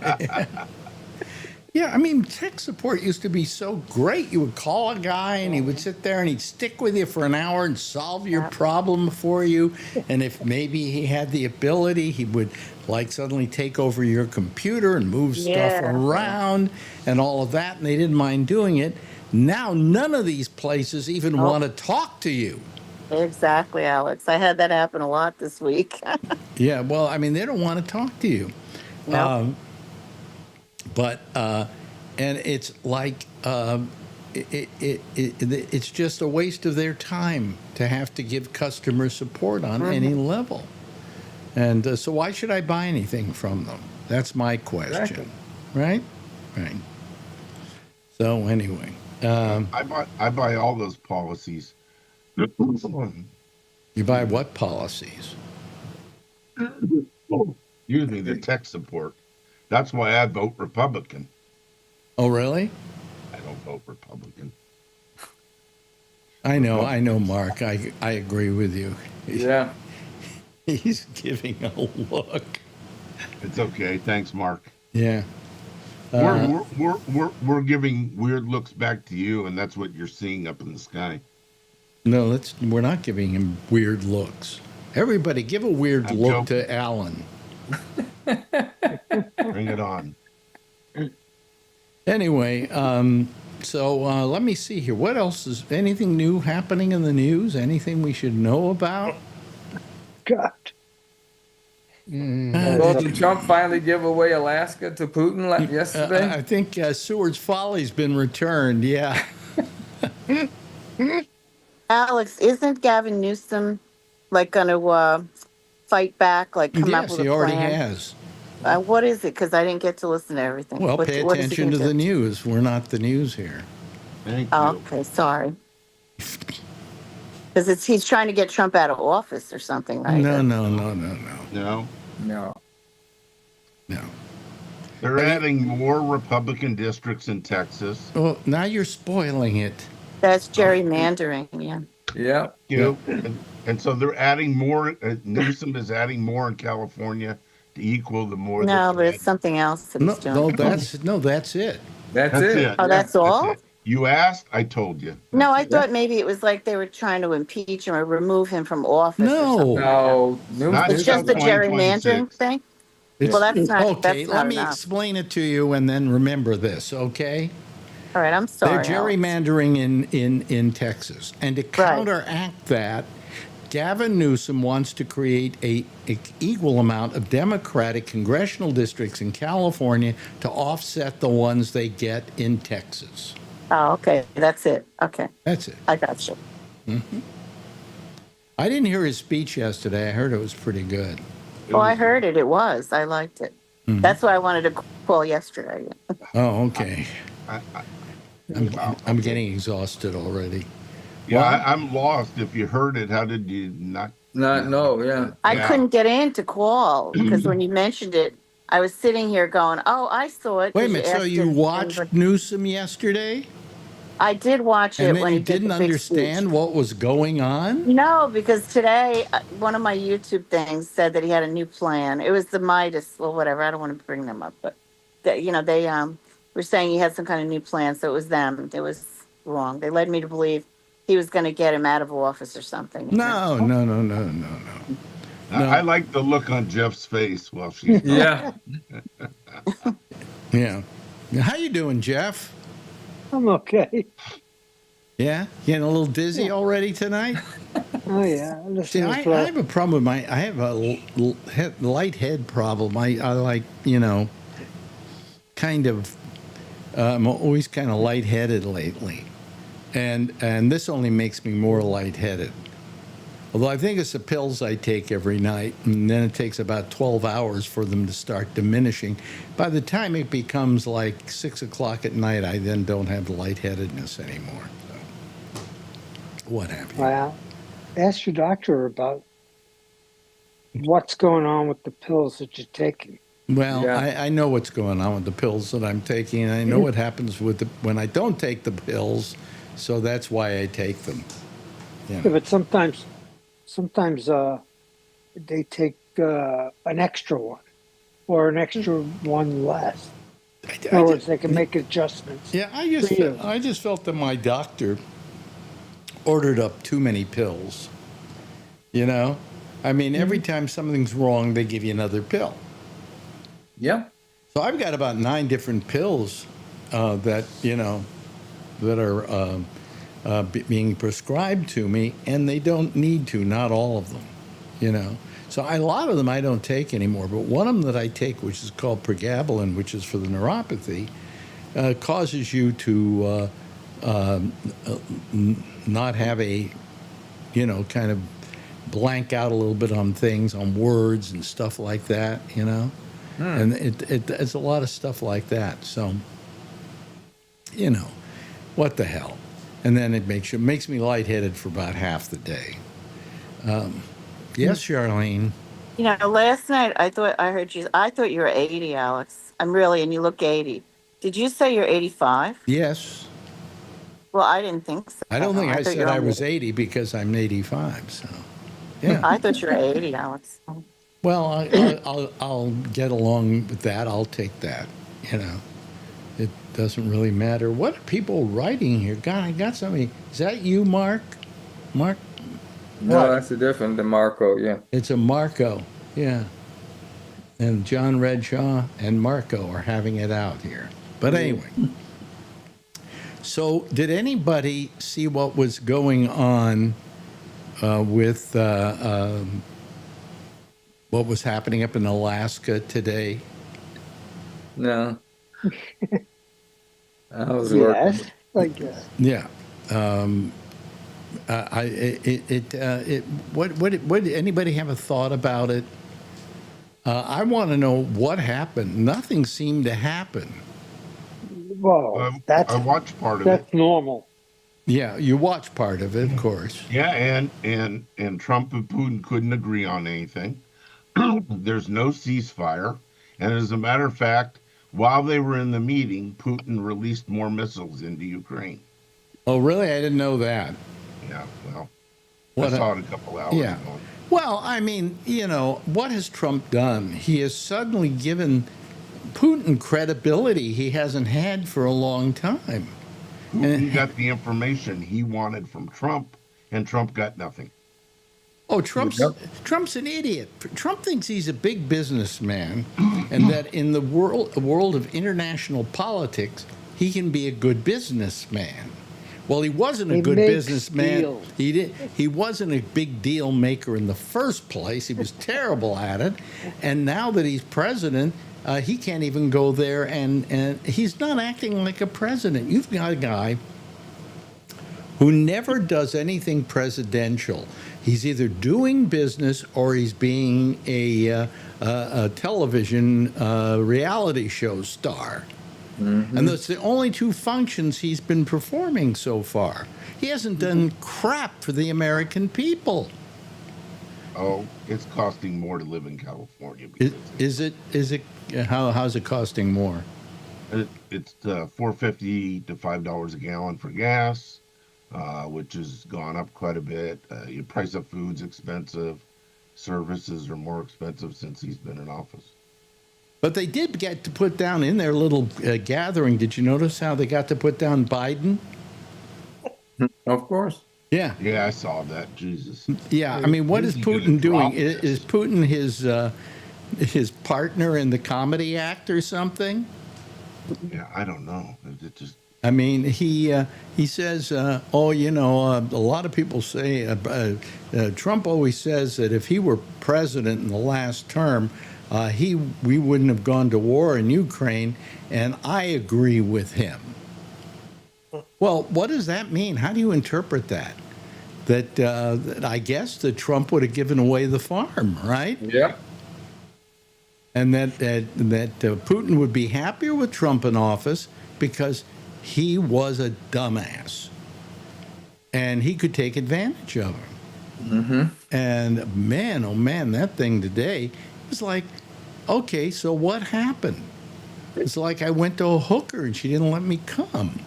Yeah, I mean, tech support used to be so great. You would call a guy and he would sit there and he'd stick with you for an hour and solve your problem for you. And if maybe he had the ability, he would like suddenly take over your computer and move stuff Yeah. around and all of that. And they didn't mind doing it. Now, none of these places even Oh, want to talk to you. exactly, Alex. I had that happen a lot this week. Yeah, well, I mean, they don't want to talk to you. Nope. But and it's like it's just a waste of their time to have to give customer support on any level. And so why should I buy anything from them? That's my question. Exactly. Right? Right. So anyway, I buy all those policies. you buy what policies? Excuse me, the tech support. That's why I vote Republican. Oh, really? I don't vote Republican. I know, Mark. I agree with you. Yeah. He's giving a look. It's okay. Thanks, Mark. Yeah. We're giving weird looks back to you, and that's what you're seeing up in the sky. No, we're not giving him weird looks. Everybody, give a weird look to Alan. Bring it on. Anyway, so let me see here. What else is anything new happening in the news? Anything we should know about? God. Well, did Trump finally give away Alaska to Putin yesterday? I think Seward's Folly's been returned. Yeah. Alex, isn't Gavin Newsom like going to fight back, like come up Yes, with a he plan? already has. What is it? Because I didn't get to listen to everything. Well, pay what is he attention gonna to do? the news. We're not the news here. Thank Oh, you. okay, sorry. Because he's trying to get Trump out of office or something, right? No. No, No. they're adding more Republican districts in Texas. Well, now you're spoiling it. That's gerrymandering, yeah. Yeah. You and so they're adding more. Newsom is adding more in California to equal the more. No, that but it's something else that he's doing. That's it. That's That's it. it. Oh, that's all? it. You asked, I told you. No, I That's it. thought maybe it was like they were trying to impeach him or remove him from office. No. or something. No. Not It's just the until gerrymandering 2026. thing. It's- Well, that's not. okay. That's Let not me enough. explain it to you, and then remember this. Okay. All right, I'm sorry. They're Alex. gerrymandering in Texas, and to counteract that, Gavin Newsom wants to create a equal amount of Democratic congressional districts in California to offset the ones they get in Texas. Oh, okay. That's it. Okay. That's it. I got you. I didn't hear his speech yesterday. I heard it was pretty good. Well, I heard it. It was. I liked it. That's why I wanted to call yesterday. Oh, okay. Wow. I'm getting exhausted already. Yeah, I'm lost. If you heard it, how did you not? No, yeah. I Yeah. couldn't get in to call because when you mentioned it, I was sitting here going, "Oh, I saw it." Wait a 'cause minute. So asked you it, watched but Newsom yesterday, I did watch it and then when you he did didn't the big understand speech. what was going on? No, because today one of my YouTube things said that he had a new plan. It was the Midas, well, whatever. I don't want to bring them up, but they were saying he had some kind of new plan. So it was them. It was wrong. They led me to believe he was going to get him out of office or something. No. I like the look on Jeff's face while she's. Yeah. Yeah. How you doing, Jeff? I'm okay. Yeah, getting a little dizzy already tonight. Oh yeah. See, I have a problem with I have a light head problem. I like, kind of, I'm always kind of lightheaded lately. And this only makes me more lightheaded. Although I think it's the pills I take every night, and then it takes about 12 hours for them to start diminishing. By the time it becomes like 6 o'clock at night, I then don't have the lightheadedness anymore. So, what have you? Well, ask your doctor about what's going on with the pills that you're taking. Well, Yeah. I know what's going on with the pills that I'm taking, and I know what happens with when I don't take the pills, so that's why I take them. Yeah, but sometimes they take an extra one or an extra one less. In other words, they can make adjustments. Yeah, for you. I just felt that my doctor ordered up too many pills. You know, I mean, every time something's wrong, they give you another pill. Yeah. So I've got about 9 different pills that that are being prescribed to me, and they don't need to. Not all of them, you know. So a lot of them I don't take anymore. But one of them that I take, which is called pregabalin, which is for the neuropathy, causes you to not have a, kind of blank out a little bit on things, on words and stuff like that, And it's a lot of stuff like that. So, what the hell? And then it makes me lightheaded for about half the day. Yes, Charlene. Last night I thought you were 80, Alex. I'm really, and you look 80. Did you say you're 85? Yes. Well, I didn't think so. I don't think I thought said you were I only- was 80 because I'm 85. So, yeah. I thought you were 80, Alex. Well, I'll get along with that. I'll take that. It doesn't really matter. What are people writing here? God, I got somebody. Is that you, Mark? Mark? No, that's a different than Marco. Yeah. It's a Marco. Yeah. And John Redshaw and Marco are having it out here. But anyway. So, did anybody see what was going on with what was happening up in Alaska today? No. I was working. Yes, I guess. Yeah. What anybody have a thought about it? I want to know what happened. Nothing seemed to happen. Well, I watched part of it. that's normal. Yeah, you watched part of it, of course. Yeah, and Trump and Putin couldn't agree on anything. There's no ceasefire, and as a matter of fact, while they were in the meeting, Putin released more missiles into Ukraine. Oh, really? I didn't know that. Yeah, well, What I saw it a couple hours Yeah. ago. Well, I mean, what has Trump done? He has suddenly given Putin credibility he hasn't had for a long time. Putin got the information he wanted from Trump, and Trump got nothing. Oh, Trump's an idiot. Trump thinks he's a big businessman, and that in the world of international politics, he can be a good businessman. Well, he wasn't a He good makes businessman. deals. He wasn't a big deal maker in the first place. He was terrible at it, and now that he's president, he can't even go there, and he's not acting like a president. You've got a guy who never does anything presidential. He's either doing business or he's being a television reality show star. Mm-hmm. And that's the only 2 functions he's been performing so far. He hasn't done crap for the American people. Oh, it's costing more to live in California. Is it? How's it costing more? It's $4.50 to $5 a gallon for gas, which has gone up quite a bit. Your price of food's expensive. Services are more expensive since he's been in office. But they did get to put down in their little gathering. Did you notice how they got to put down Biden? Of course. Yeah. Yeah, I saw that. Jesus. Yeah, I mean, what is Putin doing? Is Putin his partner in the comedy act or something? Yeah, I don't know. It just. I mean, he says, a lot of people say Trump always says that if he were president in the last term, we wouldn't have gone to war in Ukraine, and I agree with him. Well, what does that mean? How do you interpret that? That I guess that Trump would have given away the farm, right? Yeah. And that Putin would be happier with Trump in office because he was a dumbass, and he could take advantage of him. Mm-hmm. And man, oh man, that thing today was like, okay, so what happened? It's like I went to a hooker and she didn't let me come.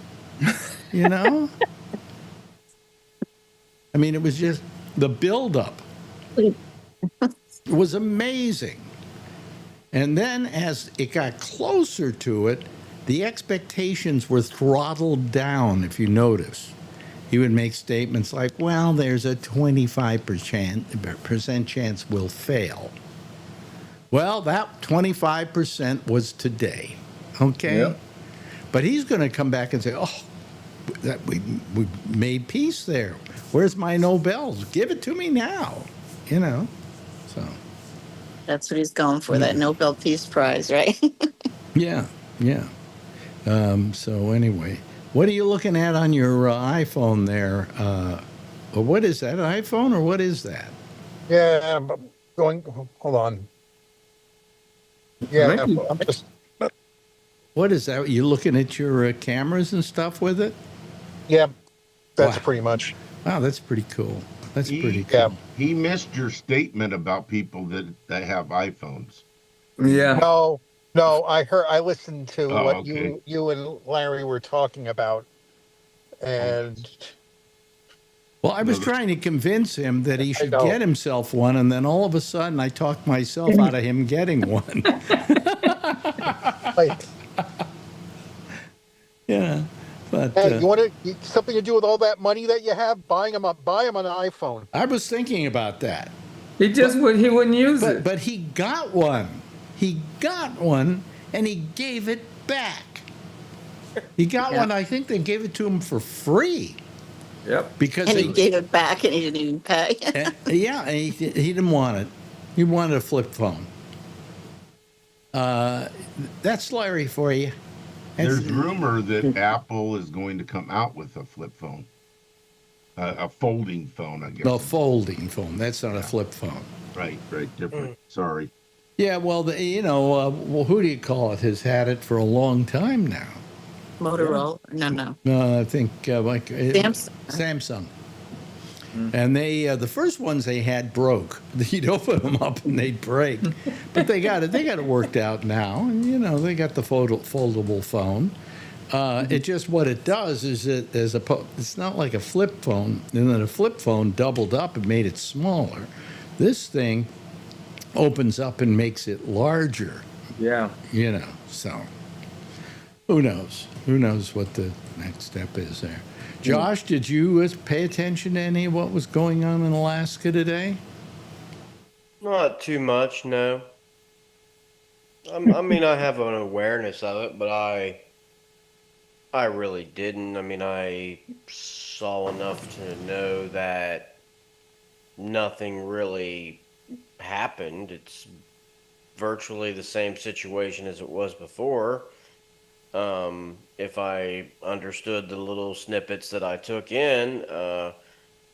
You know? I mean, it was just the buildup. It was amazing. And then as it got closer to it, the expectations were throttled down, if you notice. He would make statements like, well, there's a 25% chance we'll fail. Well, that 25% was today, okay? Yep. But he's going to come back and say, oh, that we made peace there. Where's my Nobels? Give it to me now, so. That's what he's going for, that Nobel Peace Prize, right? Yeah. So anyway, what are you looking at on your iPhone there? What is that, an iPhone, or what is that? Yeah, I'm going. Hold on. Yeah, Maybe. I'm just. What is that? You looking at your cameras and stuff with it? Yeah, that's Wow. pretty much. Wow, that's pretty cool. That's pretty Yeah. cool. He missed your statement about people that have iPhones. Yeah. No, I listened to Oh, what okay. you and Larry were talking about, and Well, I was trying to convince him that he should know. get himself one, and then all of a sudden I talked myself out of him getting one. like, Yeah, but hey, you want something to do with all that money that you have? Buy him an iPhone. I was thinking about that. He wouldn't use it. But he got one. He got one, and he gave it back. He got one. I think they gave it to him for free. Yep. Because And he gave it back and he didn't even pay. and he didn't want it. He wanted a flip phone. That's Larry for you. There's rumor that Apple is going to come out with a flip phone, a folding phone, I guess. No, folding phone. That's not a flip phone. Right, different. Sorry. Yeah, well, who do you call it? Has had it for a long time now. Motorola? No. No, I think Samsung. Samsung. And they the first ones they had broke. You'd open them up and they'd break, but they got it worked out now. And they got the foldable phone. It just what it does is it's not like a flip phone. And then a flip phone doubled up and made it smaller. This thing opens up and makes it larger. Yeah. So who knows? Who knows what the next step is there? Josh, did you pay attention to any of what was going on in Alaska today? Not too much, no. I mean, I have an awareness of it, but I really didn't. I mean, I saw enough to know that nothing really happened. It's virtually the same situation as it was before. If I understood the little snippets that I took in,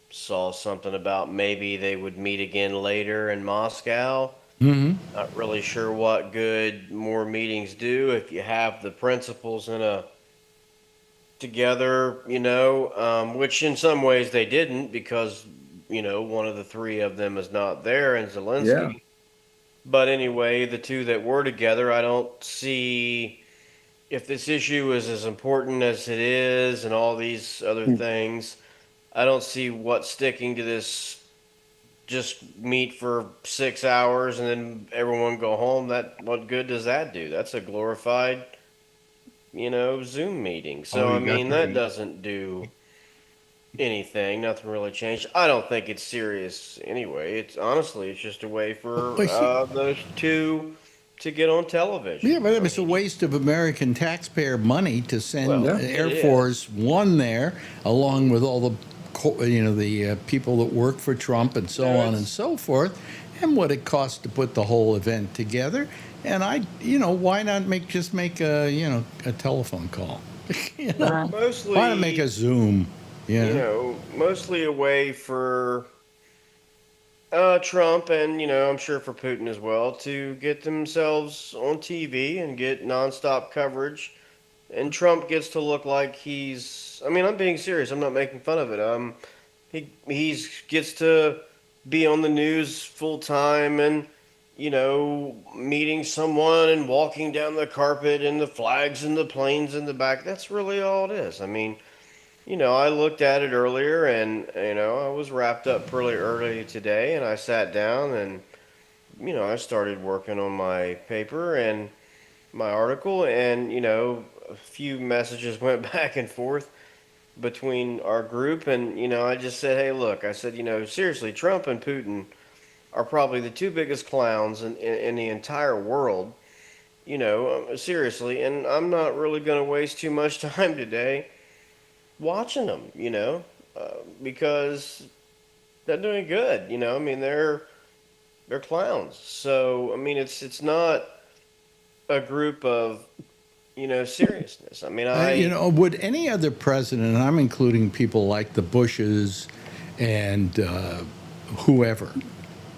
saw something about maybe they would meet again later in Moscow. Mm-hmm. Not really sure what good more meetings do if you have the principals together, which in some ways they didn't because, one of the three of them is not there in Zelensky. Yeah. But anyway, the two that were together, I don't see if this issue is as important as it is and all these other things. I don't see what sticking to this just meet for 6 hours and then everyone go home. What good does that do? That's a glorified, Zoom meeting. So, that doesn't do anything. Nothing really changed. I don't think it's serious anyway. It's just a way for those two to get on television. Yeah, but it's a waste of American taxpayer money to send Air Force One there, along with all the people that work for Trump and so on and so forth, and what it costs to put the whole event together. And why not make a telephone call? Mostly, why not make a Zoom? Mostly a way for Trump and, I'm sure for Putin as well, to get themselves on TV and get nonstop coverage. And Trump gets to look like I'm being serious. I'm not making fun of it. He gets to be on the news full time and, meeting someone and walking down the carpet and the flags and the planes in the back. That's really all it is. I looked at it earlier and, I was wrapped up pretty early today and I sat down and, I started working on my paper and my article and, a few messages went back and forth between our group, and I just said, hey, look, I said, seriously, Trump and Putin are probably the two biggest clowns in the entire world. Seriously, and I'm not really going to waste too much time today watching them, because they're doing good. I mean, they're clowns. So I mean, it's not a group of seriousness. I mean, would any other president, and I'm including people like the Bushes and whoever,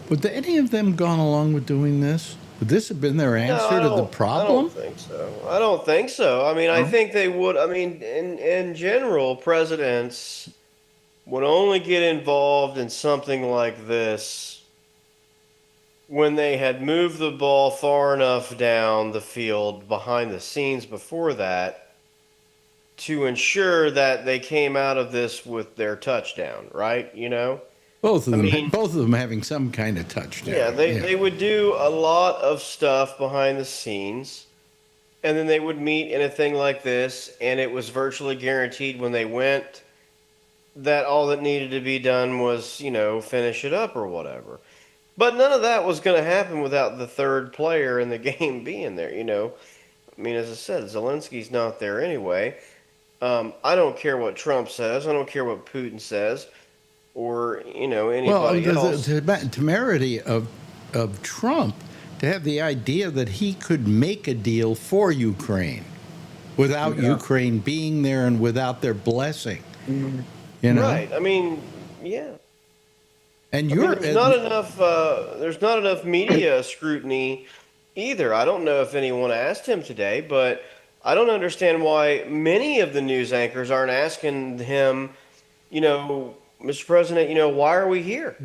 would any of them gone along with doing this? Would this have been their answer to the problem? I don't think so. I don't think so. I mean, I think they would. I mean, in general, presidents would only get involved in something like this when they had moved the ball far enough down the field behind the scenes before that to ensure that they came out of this with their touchdown, right? Both of them having some kind of touchdown. Yeah, they would do a lot of stuff behind the scenes, and then they would meet in a thing like this, and it was virtually guaranteed when they went that all that needed to be done was, finish it up or whatever. But none of that was going to happen without the third player in the game being there, I mean, as I said, Zelensky's not there anyway. I don't care what Trump says. I don't care what Putin says. Or anybody else. The temerity of Trump to have the idea that he could make a deal for Ukraine without Ukraine being there and without their blessing. Right. I mean, yeah. And there's not enough media scrutiny either. I don't know if anyone asked him today, but I don't understand why many of the news anchors aren't asking him, Mr. President, why are we here?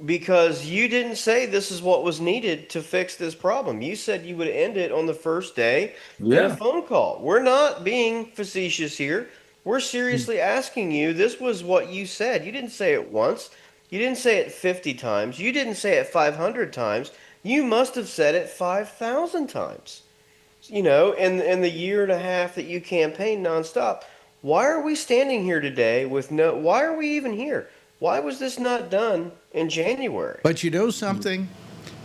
Because you didn't say this is what was needed to fix this problem. You said you would end it on the first day in a phone call. We're not being facetious here. We're seriously asking you. This was what you said. You didn't say it once. You didn't say it 50 times. You didn't say it 500 times. You must have said it 5,000 times. In the year and a half that you campaigned nonstop. Why are we standing here today why are we even here? Why was this not done in January? But you know something?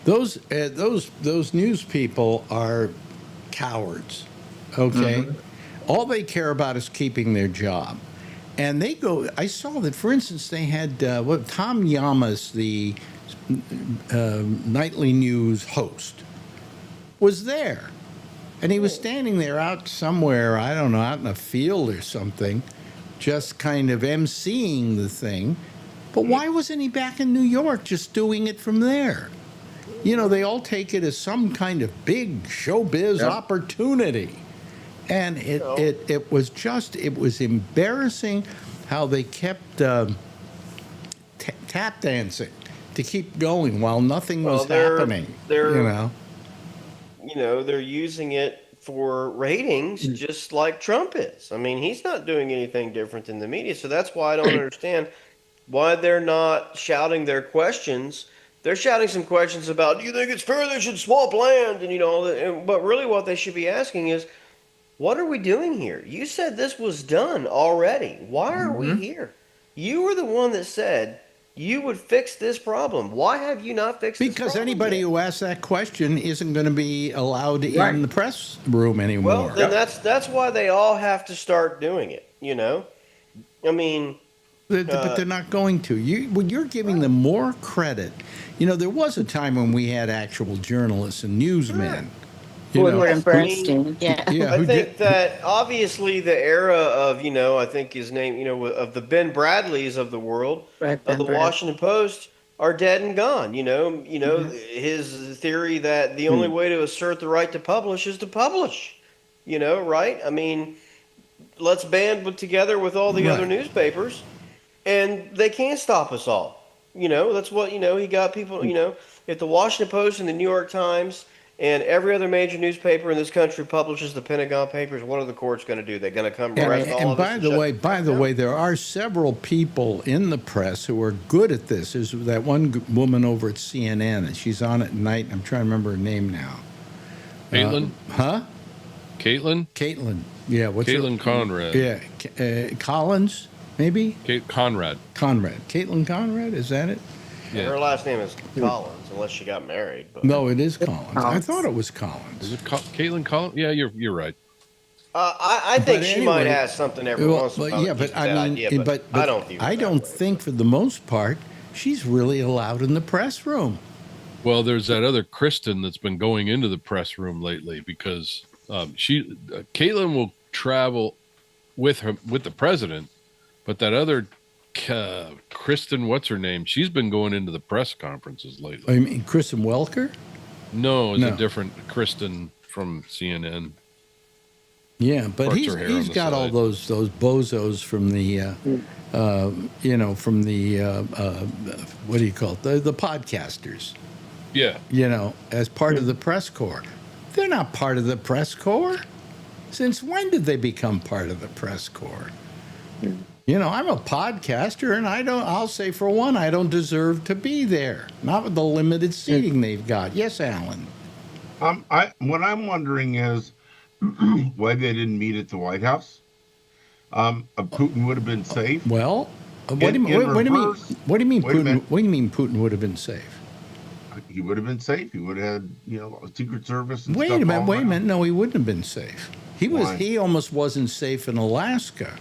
Those news people are cowards, okay? All they care about is keeping their job. And I saw that, for instance, they had Tom Yamas, the nightly news host, was there. And he was standing there out somewhere, I don't know, out in a field or something, just kind of emceeing the thing. But why wasn't he back in New York just doing it from there? They all take it as some kind of big showbiz opportunity. And it was embarrassing how they kept tap dancing to keep going while nothing was happening. They're using it for ratings just like Trump is. I mean, he's not doing anything different than the media. So that's why I don't understand why they're not shouting their questions. They're shouting some questions about, do you think it's fair they should swap land? And, but really what they should be asking is, what are we doing here? You said this was done already. Why are we here? You were the one that said you would fix this problem. Why have you not fixed this problem? Because anybody who asks that question isn't going to be allowed in the press room anymore. Well, then that's why they all have to start doing it, I mean... But they're not going to. You're giving them more credit. There was a time when we had actual journalists and newsmen. Woodward and Bernstein, I think that obviously the era of, I think his name, of the Ben Bradleys of the world, of the Washington Post, are dead and gone. His theory that the only way to assert the right to publish is to publish. Right? I mean, let's band together with all the other newspapers, and they can't stop us all. That's what, he got people, if the Washington Post and the New York Times and every other major newspaper in this country publishes the Pentagon Papers, what are the courts going to do? They're going to come arrest all of us. And by the way, there are several people in the press who are good at this. There's that one woman over at CNN, and she's on at night. I'm trying to remember her name now. Caitlin? Caitlin? Caitlin. Yeah, what's Caitlin Conrad. Yeah, Collins, maybe? Conrad. Caitlin Conrad, is that it? Yeah. Her last name is Collins, unless she got married. But. No, it is Collins. I thought it was Collins. Is it Caitlin Collins? Yeah, you're right. I think she might have something every once in a while. Yeah, but I mean, idea, but I don't view I don't think for the most part she's really allowed in the press room. Well, there's that other Kristen that's been going into the press room lately because Caitlin will travel with the president, but that other Kristen, what's her name? She's been going into the press conferences lately. I mean, Kristen Welker? No, it's a different Kristen from CNN. Yeah, but he's got all those bozos from the from the what do you call it? The podcasters. Yeah. As part of the press corps. They're not part of the press corps. Since when did they become part of the press corps? I'm a podcaster, and I'll say for one, I don't deserve to be there. Not with the limited seating they've got. Yes, Alan. What I'm wondering is why they didn't meet at the White House. Putin would have been safe. Well, what do you mean? What do you mean Putin would have been safe? He would have been safe. He would have had, a Secret Service and Wait stuff a minute. all around. No, he wouldn't have been safe. He almost wasn't safe in Alaska.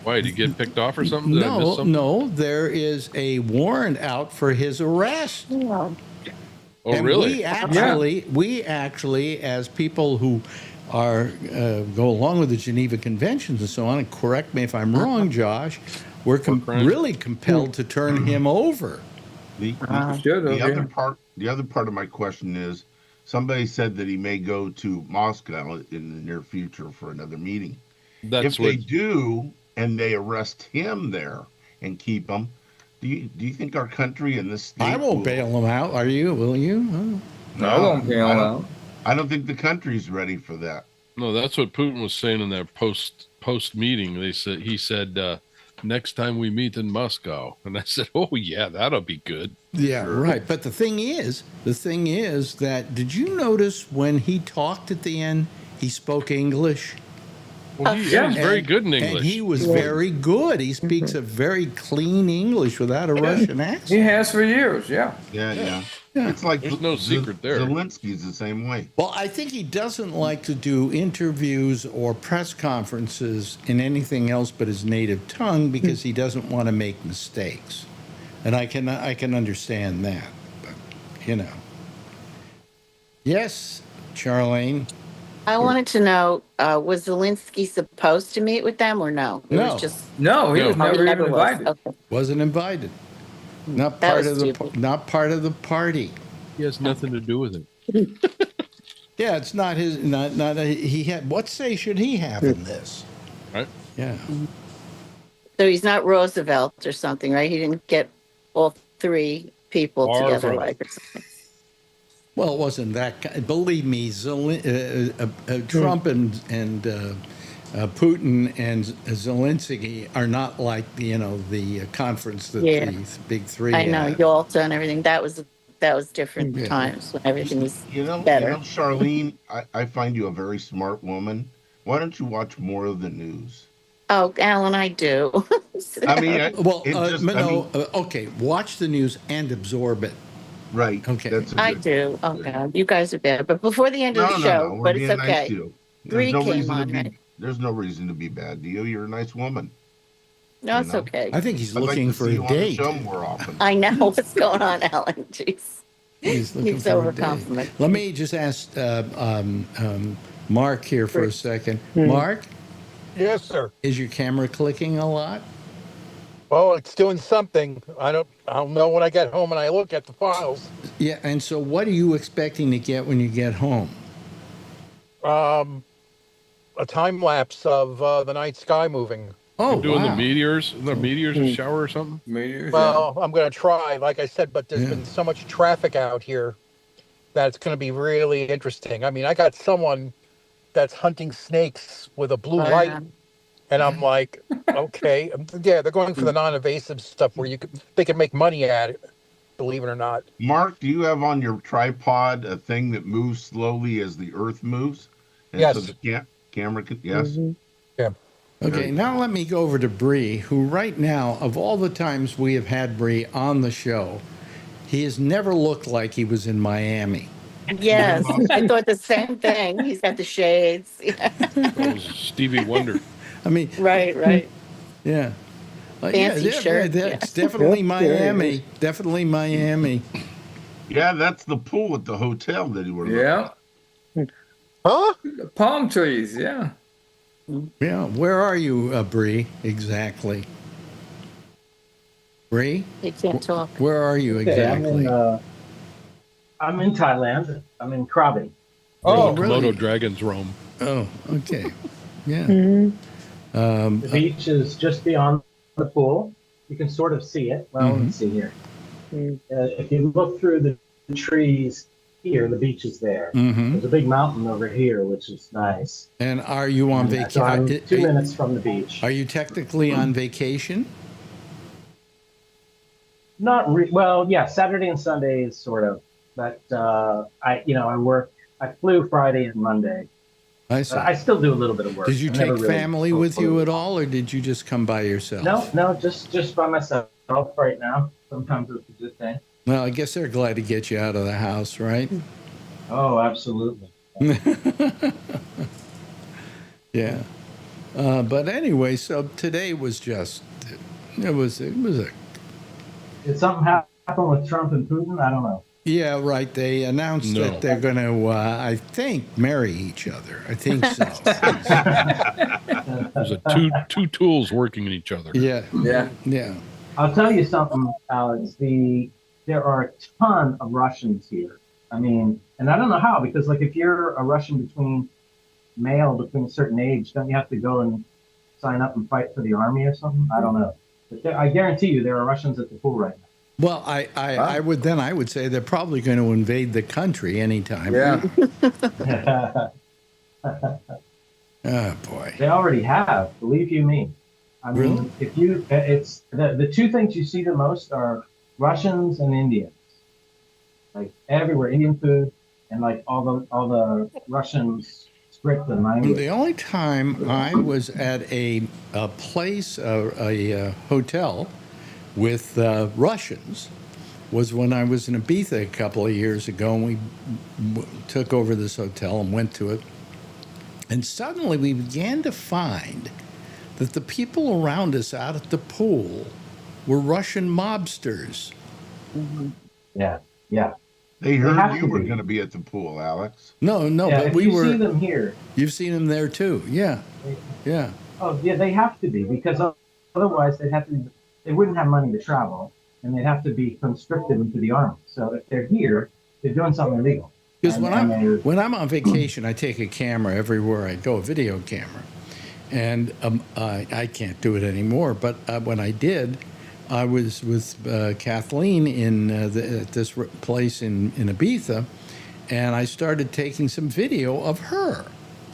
Why, did he get picked off or something? No, there is a warrant out for his arrest. Oh, and really? We actually, as people who go along with the Geneva Conventions and so on, and correct me if I'm wrong, Josh, we're really compelled to turn him over. The other part of my question is, somebody said that he may go to Moscow in the near future for another meeting. If they do, and they arrest him there and keep him, do you think our country and this state I won't bail him out. Will you? No, I won't bail him out. I don't think the country's ready for that. No, that's what Putin was saying in that post meeting. He said next time we meet in Moscow, and I said, oh yeah, that'll be good. Yeah, right. But the thing is that did you notice when he talked at the end, he spoke English? Well, he's very good in English. And he was very good. He speaks a very clean English without a Russian accent. He has for years, Yeah. It's like there's no secret there. Zelensky's the same way. Well, I think he doesn't like to do interviews or press conferences in anything else but his native tongue because he doesn't want to make mistakes. And I can understand that. But, Yes, Charlene. I wanted to know, was Zelensky supposed to meet with them or no? It No. was just No, he was never even was. invited. Okay. Wasn't invited. Not That part was of the stupid. not part of the party. He has nothing to do with it. Yeah, it's not his. He had. What say should he have in this? Right. Yeah. So he's not Roosevelt or something, right? He didn't get all three people together like or something. Well, it wasn't that. Believe me, Trump and Putin and Zelensky are not like the conference that the big three. I know had. Yalta and everything. That was different times when everything was better. Charlene, I find you a very smart woman. Why don't you watch more of the news? Oh, Alan, I do. I mean, okay. Watch the news and absorb it. Right. Okay. I do. Oh God, you guys are bad. But before the end of the show, we're but it's being okay. nice to you. Bree came on, right? There's no reason to be bad to you. You're a nice woman. No, it's okay. I think he's I'd looking like to for see a you on the date. show more often. I know what's going on, Alan. Jeez. He's looking He's for a over date. compliment. Let me just ask Mark here for a second. Mark, Yes, sir. is your camera clicking a lot? Well, it's doing something. I'll know when I get home and I look at the files. Yeah, and so what are you expecting to get when you get home? A time lapse of the night sky moving. Oh, You're doing wow. the meteors shower or something? Meteors. Well, I'm going to try, like I said, but there's been so much traffic out here that it's going to be really interesting. I mean, I got someone that's hunting snakes with a blue light, and I'm like, okay, yeah, they're going for the non-invasive stuff where they can make money at it, believe it or not. Mark, do you have on your tripod a thing that moves slowly as the Earth moves? And Yes. so the camera can, yes. Mhm. Yeah. Okay, now let me go over to Bree, who right now, of all the times we have had Bree on the show, he has never looked like he was in Miami. Yes, I thought the same thing. He's got the shades. Yeah. That was Stevie Wonder. I mean, Right. yeah. Fancy shirt, It's yeah. definitely Yep, there it Miami. is. Definitely Miami. Yeah, that's the pool at the hotel that you were looking Yeah. Huh? The palm trees. Yeah. Yeah, where are you, Bree, exactly? Bree? He can't talk. Where are you Okay, exactly? I'm in Thailand. I'm in Krabi. Oh, Komodo really? dragons roam. Oh, okay. Yeah. Mhm. The beach is just beyond the pool. You can sort of see it. Well, let's see here. If you look through the trees here, the beach is there. Mm-hmm. There's a big mountain over here, which is nice. And are you on So I'm vacation? 2 minutes from the beach. Are you technically on vacation? Not well, yeah. Saturday and Sunday is sort of, but I work. I flew Friday and Monday. I see. But I still do a little bit of work. Did you I never take really family with you at all, or did you just come by yourself? No, just by myself right now. Sometimes it's a good thing. Well, I guess they're glad to get you out of the house, right? Oh, absolutely. Yeah. But anyway, so today was just, it was a, Did something happen with Trump and Putin? I don't know. yeah, right. They announced No. that they're going to, I think, marry each other. I think so. There's two tools working in each other. Yeah. Yeah. Yeah. I'll tell you something, Alex. There are a ton of Russians here. I mean, and I don't know how, because like if you're a Russian between a certain age, don't you have to go and sign up and fight for the army or something? I don't know. But I guarantee you there are Russians at the pool right now. Well, I would say they're probably going to invade the country anytime. Yeah. Oh boy. They already have, believe you me. I mean, Really? if you, it's the two things you see the most are Russians and Indians. Like everywhere, Indian food and like all the Russians script and language. The only time I was at a place, a hotel with Russians was when I was in Ibiza a couple of years ago, and we took over this hotel and went to it. And suddenly we began to find that the people around us out at the pool were Russian mobsters. Yeah. They have heard you to were be. going to be at the pool, Alex. No, Yeah, but if we you were. see them here. You've seen them there too. Yeah. Oh yeah, they have to be, because otherwise they wouldn't have money to travel, and they'd have to be conscripted into the army. So if they're here, they're doing something illegal. Because And when I'm on vacation, I take a camera everywhere I go, a video camera, and I can't do it anymore. But when I did, I was with Kathleen at this place in Ibiza, and I started taking some video of her,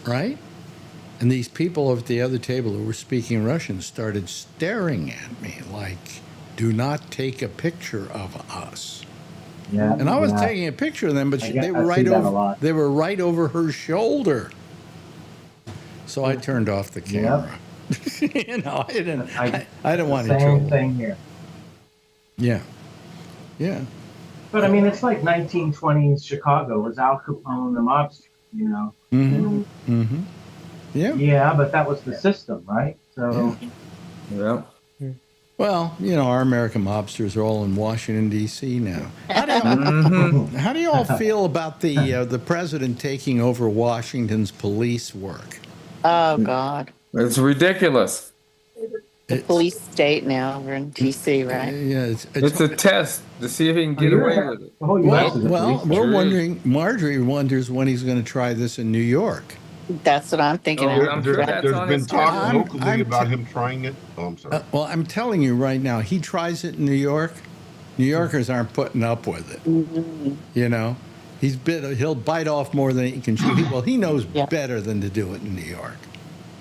right? And these people at the other table who were speaking Russian started staring at me like, "Do not take a picture of us." Yeah, And I was yeah. taking a picture of them, but I they were see right that a over. lot. They were right over her shoulder. So I turned off the camera. You know, I didn't want any trouble. Same thing here. Yeah. But I mean, it's like 1920s Chicago was Al Capone the mobster, you know. Mm-hmm. Yeah. Yeah, but that was the system, right? So Yeah. Well, you know, our American mobsters are all in Washington D.C. now. How do you all feel about the president taking over Washington's police work? Oh God, It's ridiculous. the police state now. We're in DC, right? Yeah, It's a test to see if he can get away with it. the whole U.S. is a Well, police we're Sure is. wondering. Marjorie wonders when he's going to try this in New York. That's what I'm thinking. Oh, of. I'm sure that's There's on been his talk I'm- locally I'm about t- him trying it. Oh, I'm sorry. Well, I'm telling you right now, he tries it in New York. New Yorkers aren't putting up with it. You know, he'll bite off more than he can chew. Well, he knows better than to do it in New York.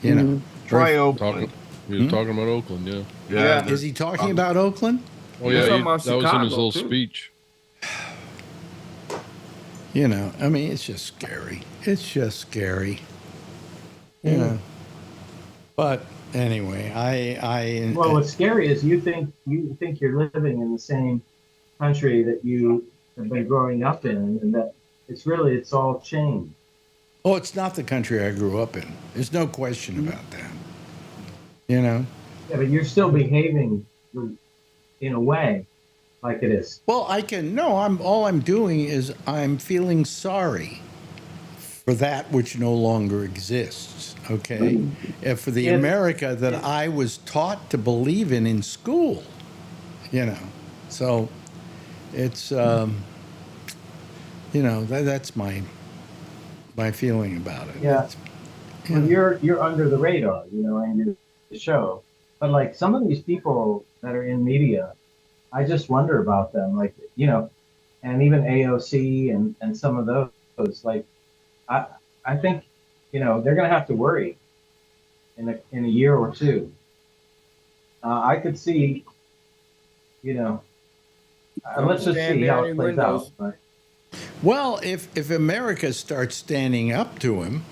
You know, Try Talking, Oakland. he was talking about Oakland, yeah. Yeah. is he talking about Oakland? Oh, He was yeah, talking about that was in his Chicago, little too. speech. You know, I mean, it's just scary. It's just scary. You know. But anyway, Well, what's scary is you think you're living in the same country that you have been growing up in, and that it's all changed. oh, it's not the country I grew up in. There's no question about that. You know. Yeah, but you're still behaving in a way like it is. Well, all I'm doing is I'm feeling sorry for that which no longer exists. Okay, and for the If- America that I was taught to believe in school. You know, so it's that's my feeling about it. Yeah. Well, you're under the radar, and the show. But like some of these people that are in media, I just wonder about them. Like, and even AOC and some of those. Like, I think, they're gonna have to worry in a year or two. I could see, let's just see how it plays out. Right? Well, if America starts standing up to him,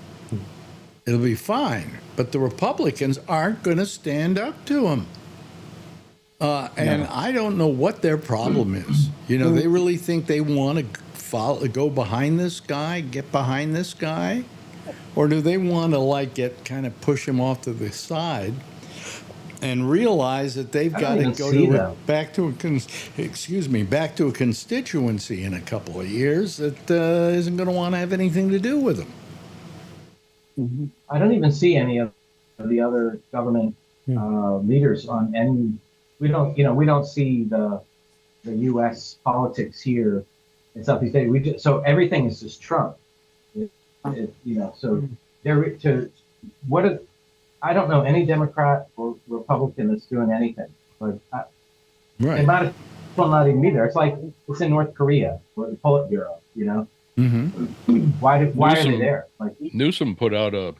it'll be fine. But the Republicans aren't going to stand up to him. And I don't know what their problem is. They really think they want to go behind this guy, get behind this guy? Or do they want to push him off to the side and realize that they've got to go back to a constituency in a couple of years that isn't going to want to have anything to do with them? I don't even see any of the other government leaders on any. We don't see the U.S. politics here in Southeast Asia. So everything is just Trump. So I don't know any Democrat or Republican that's doing anything. Like, they might as well not even be there. It's like it's in North Korea or the Politburo. Why are they there? Like, Newsom put out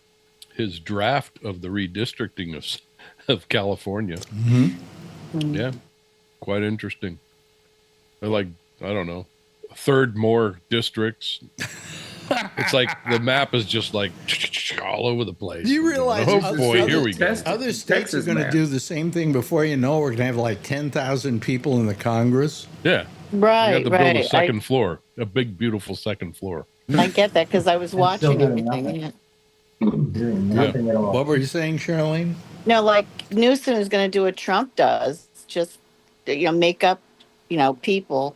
his draft of the redistricting of California. Yeah, quite interesting. They're like, I don't know, a third more districts. It's like the map is just like all over the place. Do you realize? Oh boy, here we go. Other states are going to do the same thing. Before you know, we're going to have like 10,000 people in the Congress. Yeah, Right, you have to build a right. second floor, a big, beautiful second floor. I get that because I was watching doing everything. doing nothing at all. What were you saying, Charlene? No, like Newsom is going to do what Trump does, just make up, people,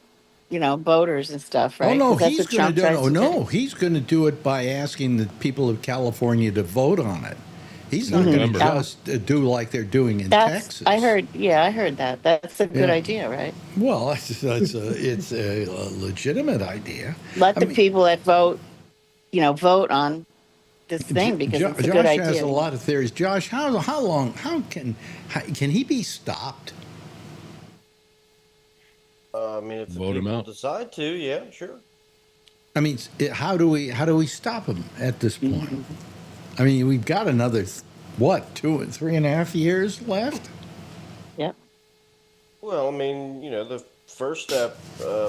voters and stuff, right? Oh no, 'Cause that's he's what going Trump to do. tries to No, he's going to do it by asking the people of California to vote on it. He's not going to just do like they're doing in Texas. I heard that. That's a good idea, right? Well, it's a legitimate idea. Let the people that vote, vote on this thing because it's a Josh good idea. has a lot of theories. Josh, how can he be stopped? I mean, if the Vote him people out. decide to, yeah, sure. I mean, how do we stop him at this point? I mean, we've got another 3.5 years left. Yep. Well, I mean, the first step,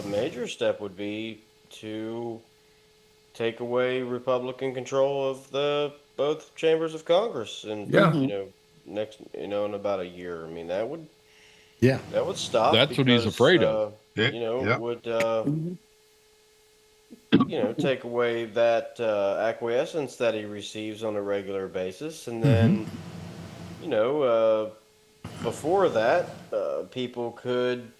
major step, would be to take away Republican control of both chambers of Congress, and next, in about a year. I mean, that would stop. That's what he's afraid of. Would take away that acquiescence that he receives on a regular basis, and then before that, people could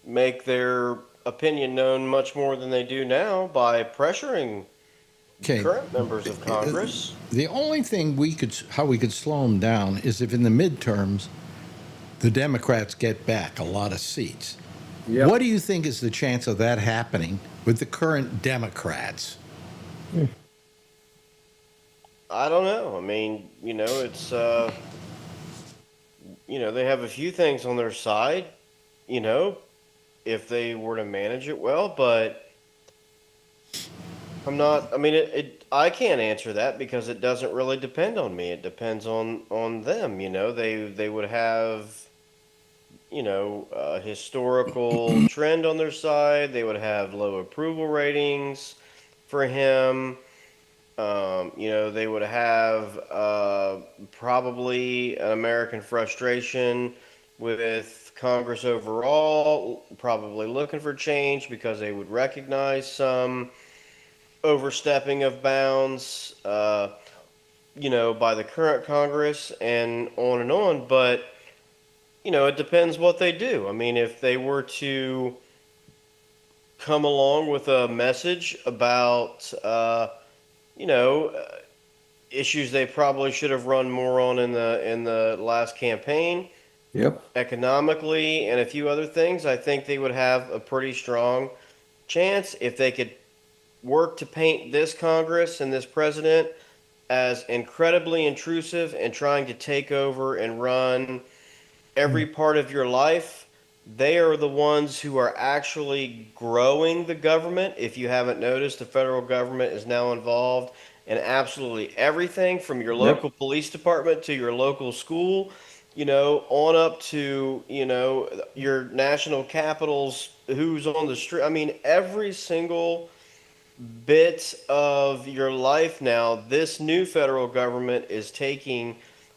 make their opinion known much more than they do now by pressuring current members of Congress. The only thing how we could slow him down is if in the midterms the Democrats get back a lot of seats. Yep. What do you think is the chance of that happening with the current Democrats? I don't know. I mean, it's they have a few things on their side, if they were to manage it well, but I'm not. I mean, I can't answer that because it doesn't really depend on me. It depends on them. They would have a historical trend on their side. They would have low approval ratings for him. They would have probably an American frustration with Congress overall, probably looking for change because they would recognize some overstepping of bounds, by the current Congress and on and on. But, it depends what they do. I mean, if they were to come along with a message about, you know, issues they probably should have run more on in the last campaign. Yep. Economically and a few other things, I think they would have a pretty strong chance if they could work to paint this Congress and this president as incredibly intrusive and trying to take over and run every part of your life. They are the ones who are actually growing the government. If you haven't noticed, the federal government is now involved in absolutely everything from your local police department to your local school, on up to, your national capitals, who's on the street. I mean, every single bit of your life now, this new federal government is taking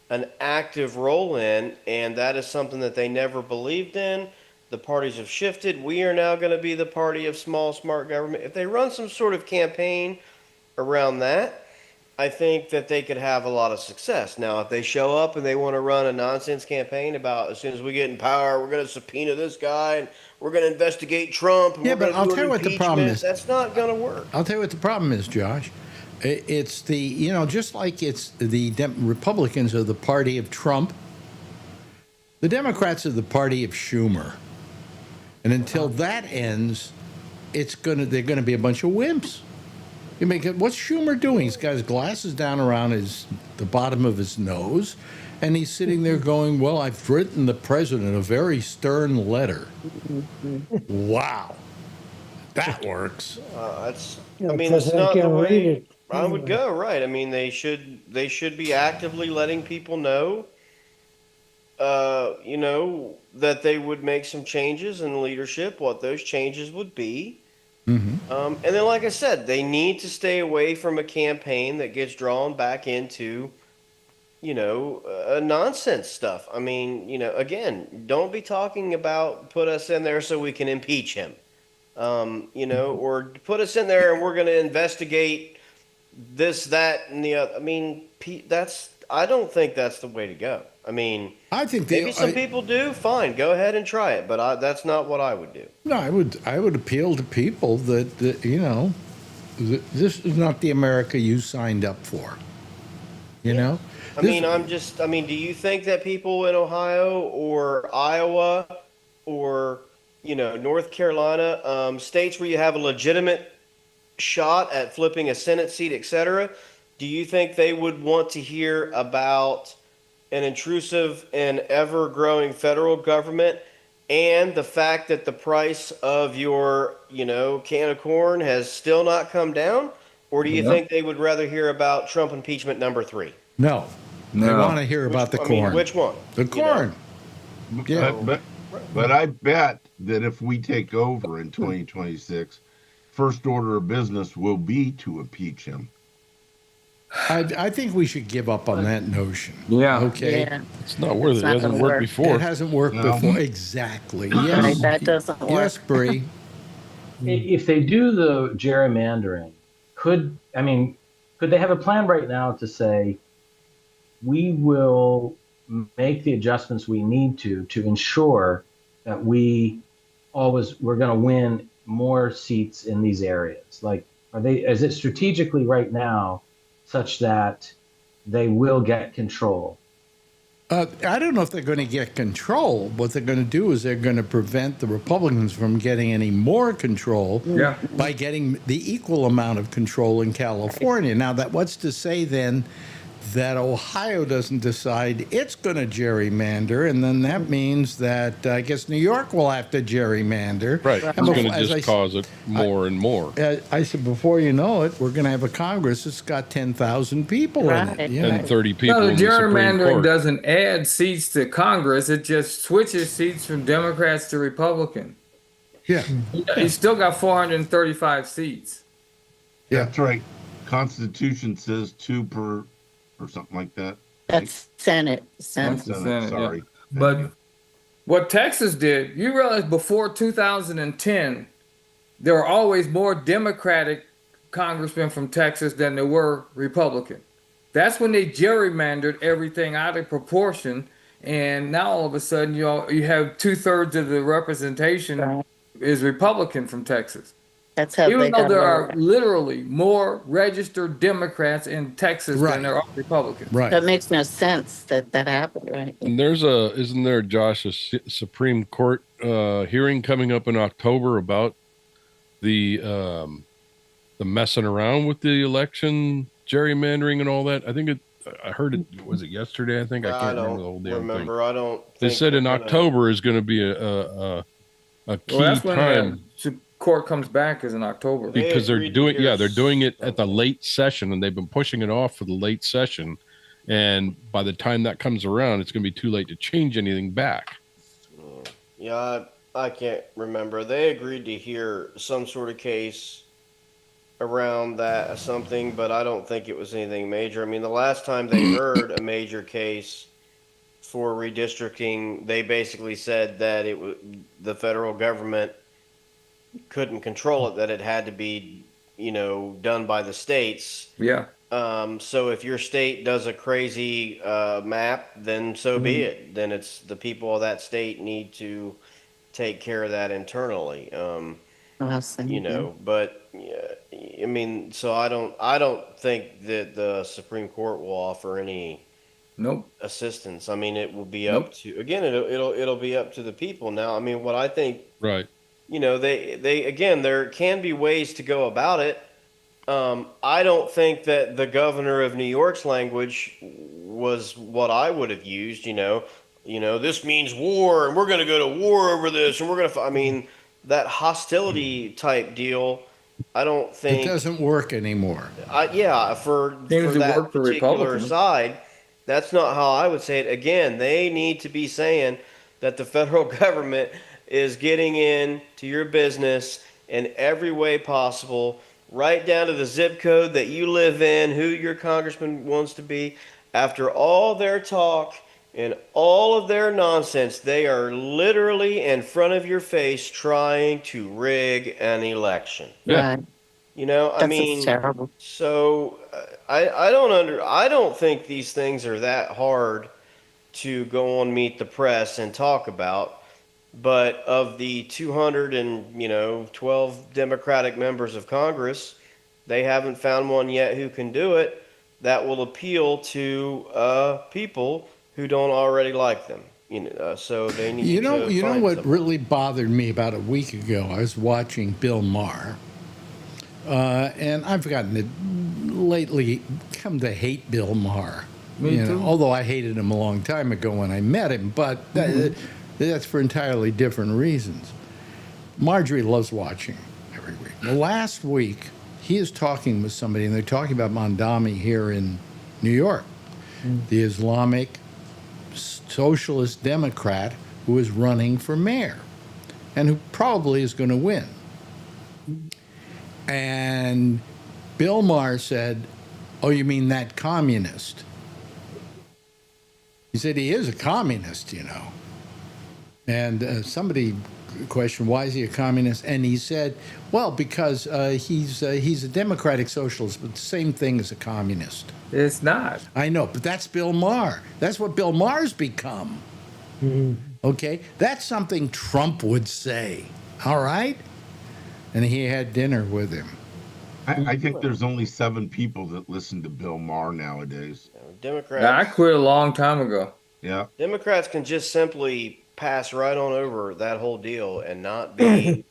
an active role in, and that is something that they never believed in. The parties have shifted. We are now going to be the party of small, smart government. If they run some sort of campaign around that, I think that they could have a lot of success. Now, if they show up and they want to run a nonsense campaign about as soon as we get in power, we're going to subpoena this guy and we're going to investigate Trump. And Yeah, we're but going I'll to do tell you an what the problem impeachment, is. That's not going to work. I'll tell you what the problem is, Josh. It's the, just like it's the Republicans are the party of Trump, the Democrats are the party of Schumer. And until that ends, they're going to be a bunch of wimps. What's Schumer doing? He's got his glasses down around the bottom of his nose, and he's sitting there going, well, I've written the president a very stern letter. Wow. That works. That's. Yeah, I mean, the it's president not the can read way it I would anyway. go. Right. I mean, they should be actively letting people know, that they would make some changes in leadership. What those changes would be. Mm-hmm. And then, like I said, they need to stay away from a campaign that gets drawn back into, nonsense stuff. I mean, again, don't be talking about put us in there so we can impeach him, or put us in there and we're going to investigate this, that, and the other. I mean, I don't think that's the way to go. I mean, I think maybe some people do. Fine, go ahead and try it, but that's not what I would do. No, I would appeal to people that this is not the America you signed up for. I mean, do you think that people in Ohio or Iowa or, North Carolina, states where you have a legitimate shot at flipping a Senate seat, etc., do you think they would want to hear about an intrusive and ever-growing federal government and the fact that the price of your, can of corn has still not come down? Or do you think they would rather hear about Trump impeachment number 3? No. They want to hear about the corn. Which one? The corn. Yeah. But I bet that if we take over in 2026, first order of business will be to impeach him. I think we should give up on that notion. Yeah. Okay. Yeah. It's not worth it. It hasn't gonna worked work. before. It hasn't worked before. Exactly. Yes. Right, that doesn't work. Yes, Bree. If they do the gerrymandering, could they have a plan right now to say, we will make the adjustments we need to ensure that we're going to win more seats in these areas? Like, is it strategically right now such that they will get control? I don't know if they're going to get control. What they're going to do is they're going to prevent the Republicans from getting any more control by getting the equal amount of control in California. Now, what's to say then that Ohio doesn't decide it's going to gerrymander, and then that means that I guess New York will have to gerrymander. Right. It's going to just cause it more and more. I said, before you know it, we're going to have a Congress that's got 10,000 people in it. And 30 people No, the in the Supreme gerrymandering Court. doesn't add seats to Congress. It just switches seats from Democrats to Republican. Yeah. You still got 435 seats. Yeah. That's right. Constitution says 2 per, or something like that. That's Senate. That's the Senate, Sorry. yeah. But what Texas did, you realize before 2010, there were always more Democratic congressmen from Texas than there were Republican. That's when they gerrymandered everything out of proportion, and now all of a sudden you have 2/3 of the representation is Republican from Texas. That's how Even they though got there away are with it. literally more registered Democrats in Texas Right. than there are Republicans. Right. That makes no sense that happened, right? And isn't there, Josh, a Supreme Court hearing coming up in October about the messing around with the election, gerrymandering, and all that? I heard it. Was it yesterday? I think I can't remember the whole damn thing. I don't. They think said in we're gonna- October is going to be a key Well, that's when time. the court comes back is in October. Because they're agreed to hear they're doing it at the late session, and they've been pushing it off for the late session. And by the time that comes around, it's going to be too late to change anything back. Yeah, I can't remember. They agreed to hear some sort of case around that something, but I don't think it was anything major. I mean, the last time they heard a major case for redistricting, they basically said that the federal government couldn't control it, that it had to be, done by the states. Yeah. So if your state does a crazy map, then so be it. Then it's the people of that state need to take care of that internally. But I mean, so I don't think that the Supreme Court will offer any assistance. I mean, it will be up to, again, it'll be up to the people. Now, I mean, what I think, right. They again, there can be ways to go about it. I don't think that the governor of New York's language was what I would have used. This means war, and we're going to go to war over this, and we're going to. I mean, that hostility type deal. I don't think it doesn't work anymore. For that particular side, that's not how I would say it. Again, they need to be saying that the federal government is getting into your business in every way possible, right down to the zip code that you live in, who your congressman wants to be. After all their talk and all of their nonsense, they are literally in front of your face trying to rig an election. Yeah. I mean, terrible. So I don't think these things are that hard to go on Meet the Press and talk about. But of the 212 Democratic members of Congress, they haven't found one yet who can do it that will appeal to people who don't already like them. So they need. You know what somebody. really bothered me about a week ago? I was watching Bill Maher, and I've gotten to lately come to hate Bill Maher. Me too. Although I hated him a long time ago when I met him, but. That's for entirely different reasons. Marjorie loves watching every week. The last week, he is talking with somebody, and they're talking about Mondami here in New York, the Islamic Socialist Democrat who is running for mayor and who probably is going to win. And Bill Maher said, "Oh, you mean that communist?" He said he is a communist, And somebody questioned, why is he a communist? And he said, well, because he's a democratic socialist, but the same thing as a communist. It's not. I know, but that's Bill Maher. That's what Bill Maher's become. Okay? That's something Trump would say. All right? And he had dinner with him. I think there's only 7 people that listen to Bill Maher nowadays. Democrats. I quit a long time ago. Yeah. Democrats can just simply pass right on over that whole deal and not be.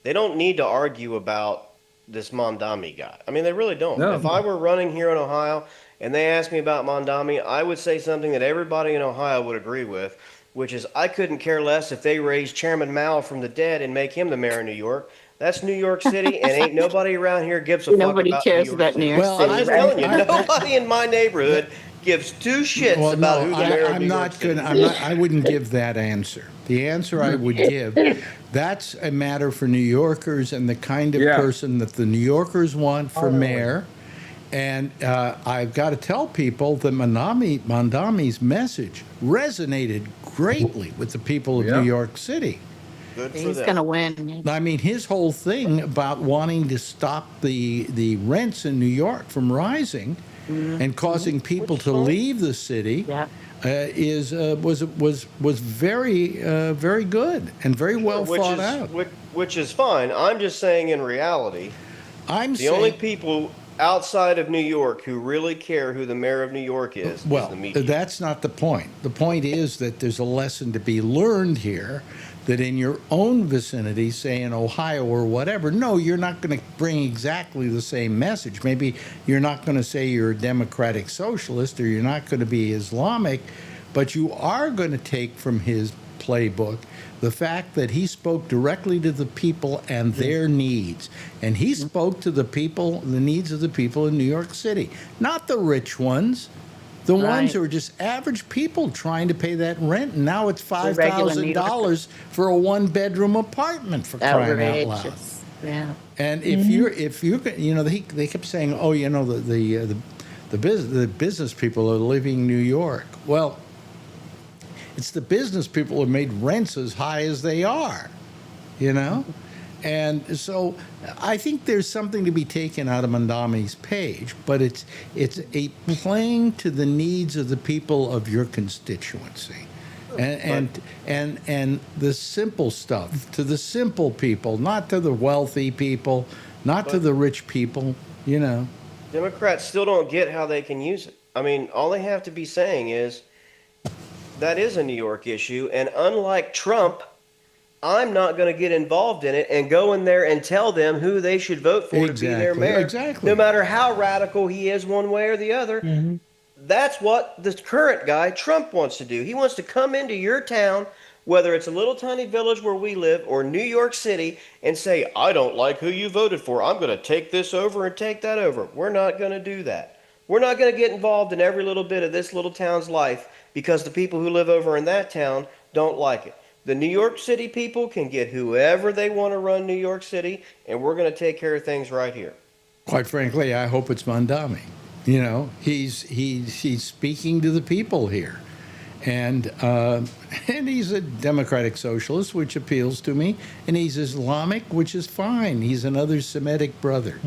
They don't need to argue about this Mondami guy. I mean, they really don't. No. If I were running here in Ohio and they asked me about Mondami, I would say something that everybody in Ohio would agree with, which is I couldn't care less if they raise Chairman Mao from the dead and make him the mayor of New York. That's New York City, and ain't nobody around here gives a Nobody fuck about cares New York about City. New York Well, City. I'm just telling you, nobody in my neighborhood gives 2 shits about who the mayor of New York City is. I wouldn't give that answer. The answer I would give, that's a matter for New Yorkers and the kind of person that the New Yorkers want for mayor. And I've got to tell people that Mandami's message resonated greatly with the people of New York City. Good for He's them. going to win. I mean, his whole thing about wanting to stop the rents in New York from rising and causing people to leave the city was very good and very well thought out. Which is fine. I'm just saying, in reality, the only people outside of New York who really care who the mayor of New York is the media. That's not the point. The point is that there's a lesson to be learned here, that in your own vicinity, say in Ohio or whatever, no, you're not going to bring exactly the same message. Maybe you're not going to say you're a democratic socialist or you're not going to be Islamic, but you are going to take from his playbook the fact that he spoke directly to the people and their needs. And he spoke to the people, the needs of the people in New York City, not the rich ones. The ones who are just average people trying to pay that rent, and now it's $5,000 for a one-bedroom apartment, for crying out loud. Yeah. And if you're, you know, they kept saying, oh, you know, the business people are leaving New York. Well, it's the business people who made rents as high as they are, you know. And so I think there's something to be taken out of Mandami's page, but it's a playing to the needs of the people of your constituency, and the simple stuff to the simple people, not to the wealthy people, not to the rich people, you know. Democrats still don't get how they can use it. I mean, all they have to be saying is that is a New York issue, and unlike Trump, I'm not going to get involved in it and go in there and tell them who they should vote for to be their mayor. Exactly. No matter how radical he is one way or the other. Mm-hmm. That's what the current guy, Trump, wants to do. He wants to come into your town, whether it's a little tiny village where we live or New York City, and say, I don't like who you voted for. I'm going to take this over and take that over. We're not going to do that. We're not going to get involved in every little bit of this little town's life because the people who live over in that town don't like it. The New York City people can get whoever they want to run New York City, and we're going to take care of things right here. Quite frankly, I hope it's Mandami. You know, he's speaking to the people here, and he's a democratic socialist, which appeals to me, and he's Islamic, which is fine. He's another Semitic brother.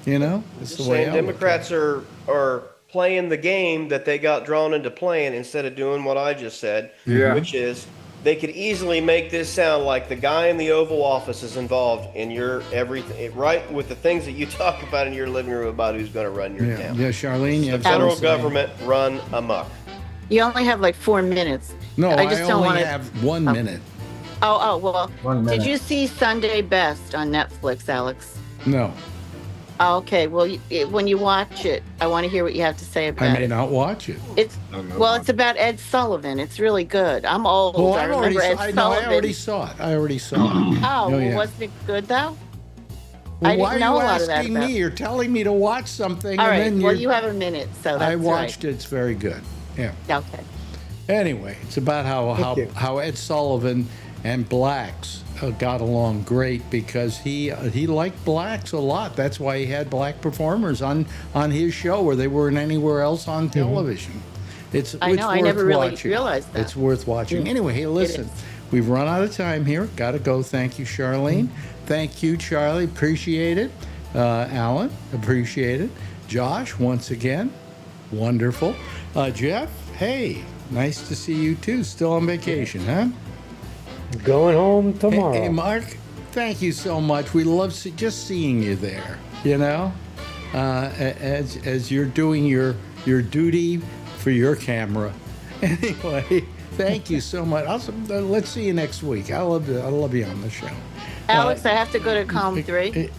You know, that's the way I Democrats are playing the game that they got drawn into playing instead of doing what I just said, which is they could easily make this sound like the guy in the Oval Office is involved in your everything, right, with the things that you talk about in your living room about who's going to run your town. Yeah, Charlene, you have the federal government run amok. You only have like 4 minutes. No, I just only don't want have 1 minute. Oh, well, 1 minute. did you see Sunday Best on Netflix, Alex? No, Oh, okay, well, when you watch it, I want to hear what you have to say about I it. may not watch it. It's about Ed Sullivan. It's really good. I'm old. Well, I remember Ed Sullivan. I already saw it. Oh, yeah. wasn't it good though? Well, I why didn't know are you a lot of that asking about. me? You're telling me to watch something, All and right. then Well, you have a minute, so that's I watched it. It's very good. Yeah. Okay. Anyway, it's about how Ed Sullivan and blacks got along great because he liked blacks a lot. That's why he had black performers on his show where they weren't anywhere else on television. I know. I never really watching. realized that. It's worth watching. Anyway, hey, listen, we've run out of time here. Got to go. Thank you, Charlene. Thank you, Charlie. Appreciate it. Alan, appreciate it. Josh, once again, wonderful. Jeff, hey, nice to see you too. Still on vacation, huh? Going home tomorrow. Hey, Mark, thank you so much. We love just seeing you there, you know, as you're doing your duty for your camera. Anyway, thank you so much. Let's see you next week. I love you on the show. Alex, I have to go to Calm 3.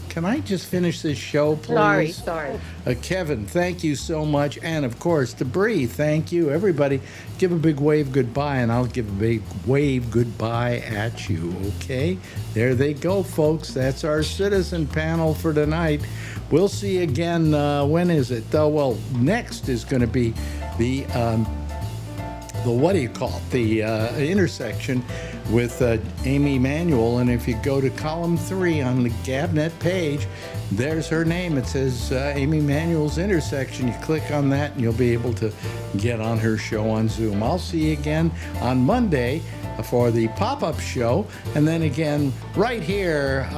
Can I just finish this show, please? Sorry. Kevin, thank you so much. And, of course, Debris, thank you. Everybody, give a big wave goodbye, and I'll give a big wave goodbye at you, okay? There they go, folks. That's our citizen panel for tonight. We'll see you again. When is it? Well, next is going to be the what do you call it? The intersection with Amy Emanuel. And if you go to column 3 on the Gabnet page, there's her name. It says Amy Emanuel's intersection. You click on that and you'll be able to get on her show on Zoom. I'll see you again on Monday for the pop-up show, and then again right here,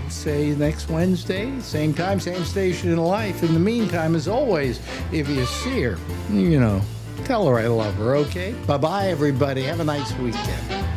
say next Wednesday, same time, same station in life. In the meantime, as always, if you see her, tell her I love her, okay? Bye-bye, everybody. Have a nice weekend.